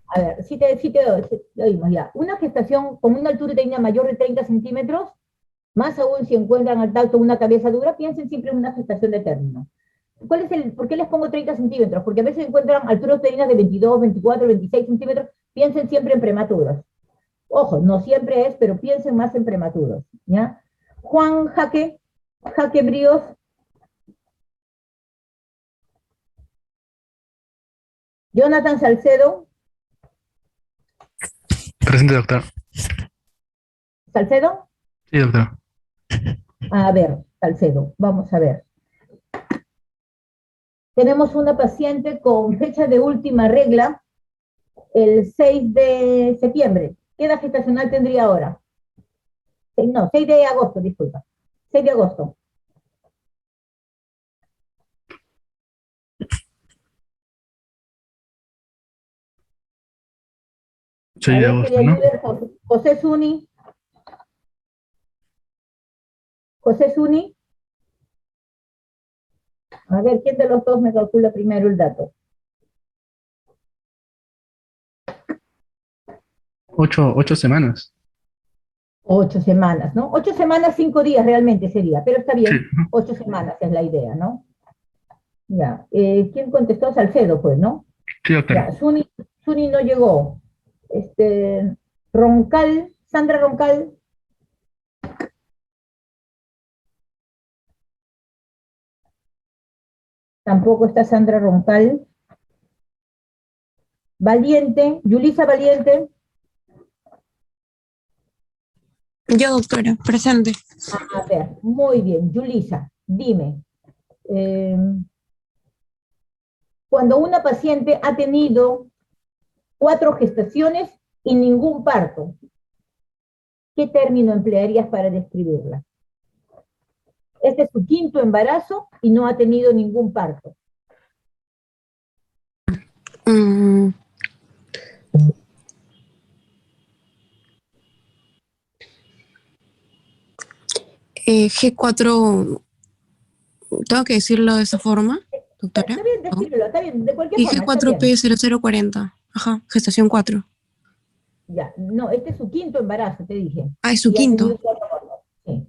Speaker 1: A ver, sí te oímos ya. Una gestación con una altura uterina mayor de 30 centímetros, más aún si encuentran al tacto una cabeza dura, piensen siempre en una gestación de término. ¿Por qué les pongo 30 centímetros? Porque a veces encuentran alturas uterinas de 22, 24, 26 centímetros, piensen siempre en prematuros. Ojo, no siempre es, pero piensen más en prematuros, ¿ya? Juan Jaque Bríos. Jonathan Salcedo.
Speaker 8: Presente, doctor.
Speaker 1: ¿Salcedo?
Speaker 8: Sí, doctor.
Speaker 1: A ver, Salcedo, vamos a ver. Tenemos una paciente con fecha de última regla el 6 de septiembre. ¿Qué edad gestacional tendría ahora? No, 6 de agosto, disculpa. 6 de agosto.
Speaker 8: 6 de agosto, ¿no?
Speaker 1: José Zuni. José Zuni. A ver, ¿quién de los dos me calcula primero el dato?
Speaker 8: 8 semanas.
Speaker 1: 8 semanas, ¿no? 8 semanas, 5 días realmente sería, pero está bien.
Speaker 8: Sí.
Speaker 1: 8 semanas es la idea, ¿no? Ya. ¿Quién contestó? Salcedo, pues, ¿no?
Speaker 8: Sí, doctora.
Speaker 1: Ya, Zuni no llegó. Roncal, Sandra Roncal. Tampoco está Sandra Roncal. Valiente, Yulisa Valiente.
Speaker 5: Yo, doctora, presente.
Speaker 1: A ver, muy bien, Yulisa, dime. Cuando una paciente ha tenido 4 gestaciones y ningún parto, ¿qué término emplearías para describirla? Este es su 5º embarazo y no ha tenido ningún parto.
Speaker 5: Mm, G4, ¿tengo que decirlo de esa forma, doctora?
Speaker 1: Está bien, descríbelo, está bien, de cualquier
Speaker 5: Y
Speaker 1: forma, está bien.
Speaker 5: G4P0040. Ajá, gestación 4.
Speaker 1: Ya, no, este es su 5º embarazo, te dije.
Speaker 5: Ah, es su
Speaker 1: Y ha tenido
Speaker 5: quinto.
Speaker 1: 4 partos. Sí.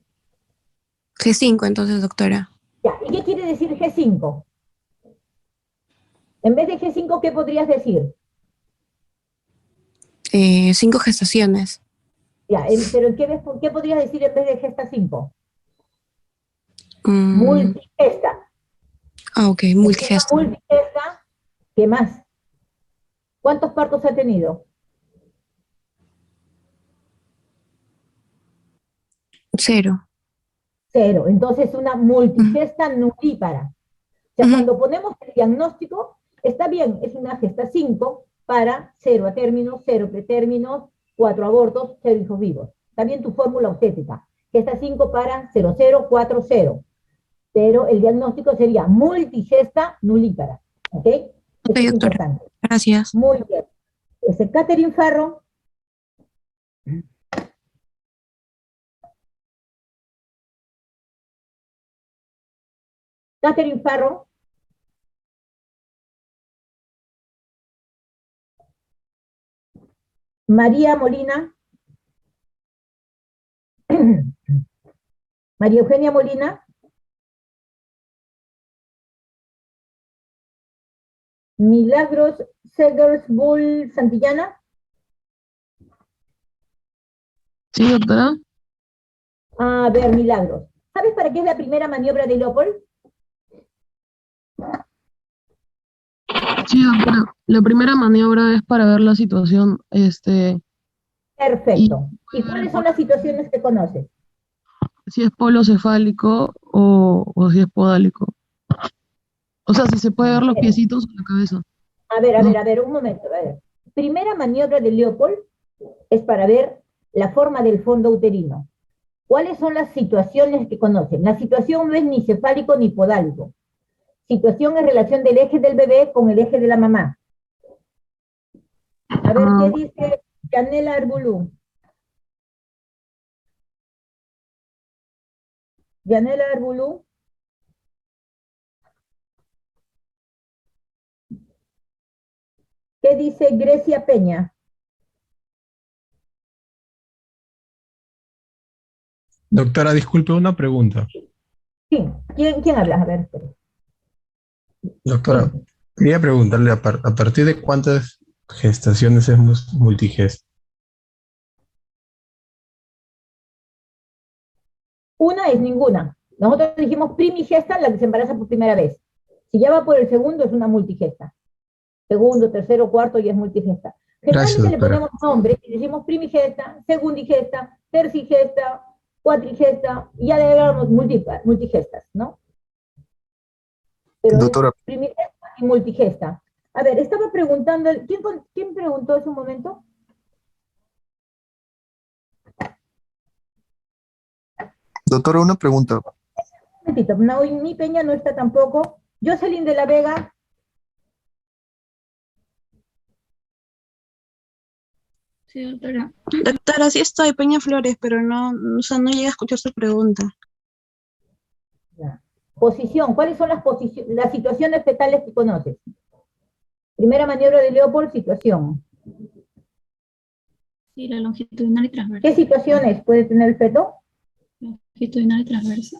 Speaker 5: G5, entonces, doctora.
Speaker 1: Ya, ¿y qué quiere decir G5? En vez de G5, ¿qué podrías decir?
Speaker 5: 5 gestaciones.
Speaker 1: Ya, pero ¿qué podrías decir en vez de gesta 5?
Speaker 5: Mm,
Speaker 1: Multigesta.
Speaker 5: ok,
Speaker 1: Gesta
Speaker 5: multigesta.
Speaker 1: multigesta, ¿qué más? ¿Cuántos partos ha tenido?
Speaker 5: 0.
Speaker 1: 0. Entonces, una multigesta nulípara. O sea,
Speaker 5: Ujú.
Speaker 1: cuando ponemos el diagnóstico, está bien, es una gesta 5 para 0 a términos, 0 pretérminos, 4 abortos, 0 hijos vivos. Está bien tu fórmula obstétrica. Gesta 5 para 0040. Pero el diagnóstico sería multigesta nulípara. ¿Ok? Eso
Speaker 5: Ok,
Speaker 1: es
Speaker 5: doctora.
Speaker 1: importante.
Speaker 5: Gracias.
Speaker 1: Muy bien. Ese Catherine Farro. Catherine Farro. María Molina. María Eugenia Molina. Milagros Segersbull Santillana.
Speaker 3: Sí, doctora.
Speaker 1: A ver, Milagros. ¿Sabes para qué es la primera maniobra de Leopold?
Speaker 3: Sí, doctora. La primera maniobra es para ver la situación,
Speaker 1: Perfecto. ¿Y
Speaker 3: ver
Speaker 1: cuáles son las situaciones que conoces?
Speaker 3: si es polocefálico o si es podálico. O sea, si se puede ver los piecitos o la cabeza.
Speaker 1: A ver, un momento. A ver. Primera maniobra de Leopold es para ver la forma del fondo uterino. ¿Cuáles son las situaciones que conocen? La situación no es ni cefálico ni podálico. Situación es relación del eje del bebé con el eje de la mamá. A ver, ¿qué dice Yanela Arbulú? Yanela Arbulú. ¿Qué dice Grecia Peña?
Speaker 9: Doctora, disculpe una pregunta.
Speaker 1: Sí, ¿quién habla? A ver, espera.
Speaker 9: Doctora, quería preguntarle a partir de cuántas gestaciones es multigesta.
Speaker 1: Una es ninguna. Nosotros dijimos primigesta, la que se embaraza por primera vez. Si ya va por el segundo, es una multigesta. Segundo, tercero, cuarto, ya es multigesta.
Speaker 9: Gracias,
Speaker 1: Generalmente le
Speaker 9: doctora.
Speaker 1: ponemos nombre y decimos primigesta, segundigesta, tercigesta, cuatrigesta, y ya le damos multigestas, ¿no? Pero
Speaker 10: Doctora,
Speaker 1: es primigesta y multigesta. A ver, estaba preguntando, ¿quién preguntó hace un momento?
Speaker 10: doctora, una pregunta.
Speaker 1: Un momentito, Naomi Peña no está tampoco. Jocelyn de la Vega.
Speaker 11: Sí, doctora. Doctora, sí estoy, Peña Flores, pero no, o sea, no llegué a escuchar su pregunta.
Speaker 1: Ya. Posición, ¿cuáles son las situaciones fetales que conoces? Primera maniobra de Leopold, situación.
Speaker 11: Sí, la longitudinal y transversa.
Speaker 1: ¿Qué situaciones puede tener el feto?
Speaker 11: Longitudinal y transversa.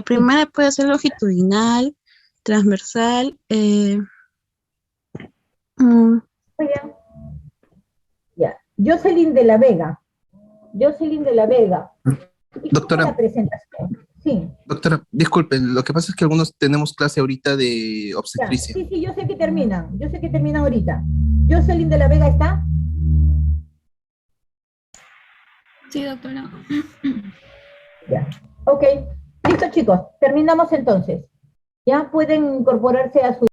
Speaker 11: Primera puede ser longitudinal, transversal.
Speaker 1: Muy bien. Ya. Jocelyn de la Vega. Jocelyn de la Vega. ¿Y cómo
Speaker 10: Doctora.
Speaker 1: la presentación? Sí.
Speaker 10: Doctora, disculpen, lo que pasa es que algunos tenemos clase ahorita de
Speaker 1: Ya.
Speaker 10: obstetricia.
Speaker 1: Sí, yo sé que terminan. Yo sé que terminan ahorita. ¿Jocelyn de la Vega está?
Speaker 11: Sí, doctora.
Speaker 1: Ya. Ok. Listo, chicos. Terminamos entonces. Ya pueden incorporarse a su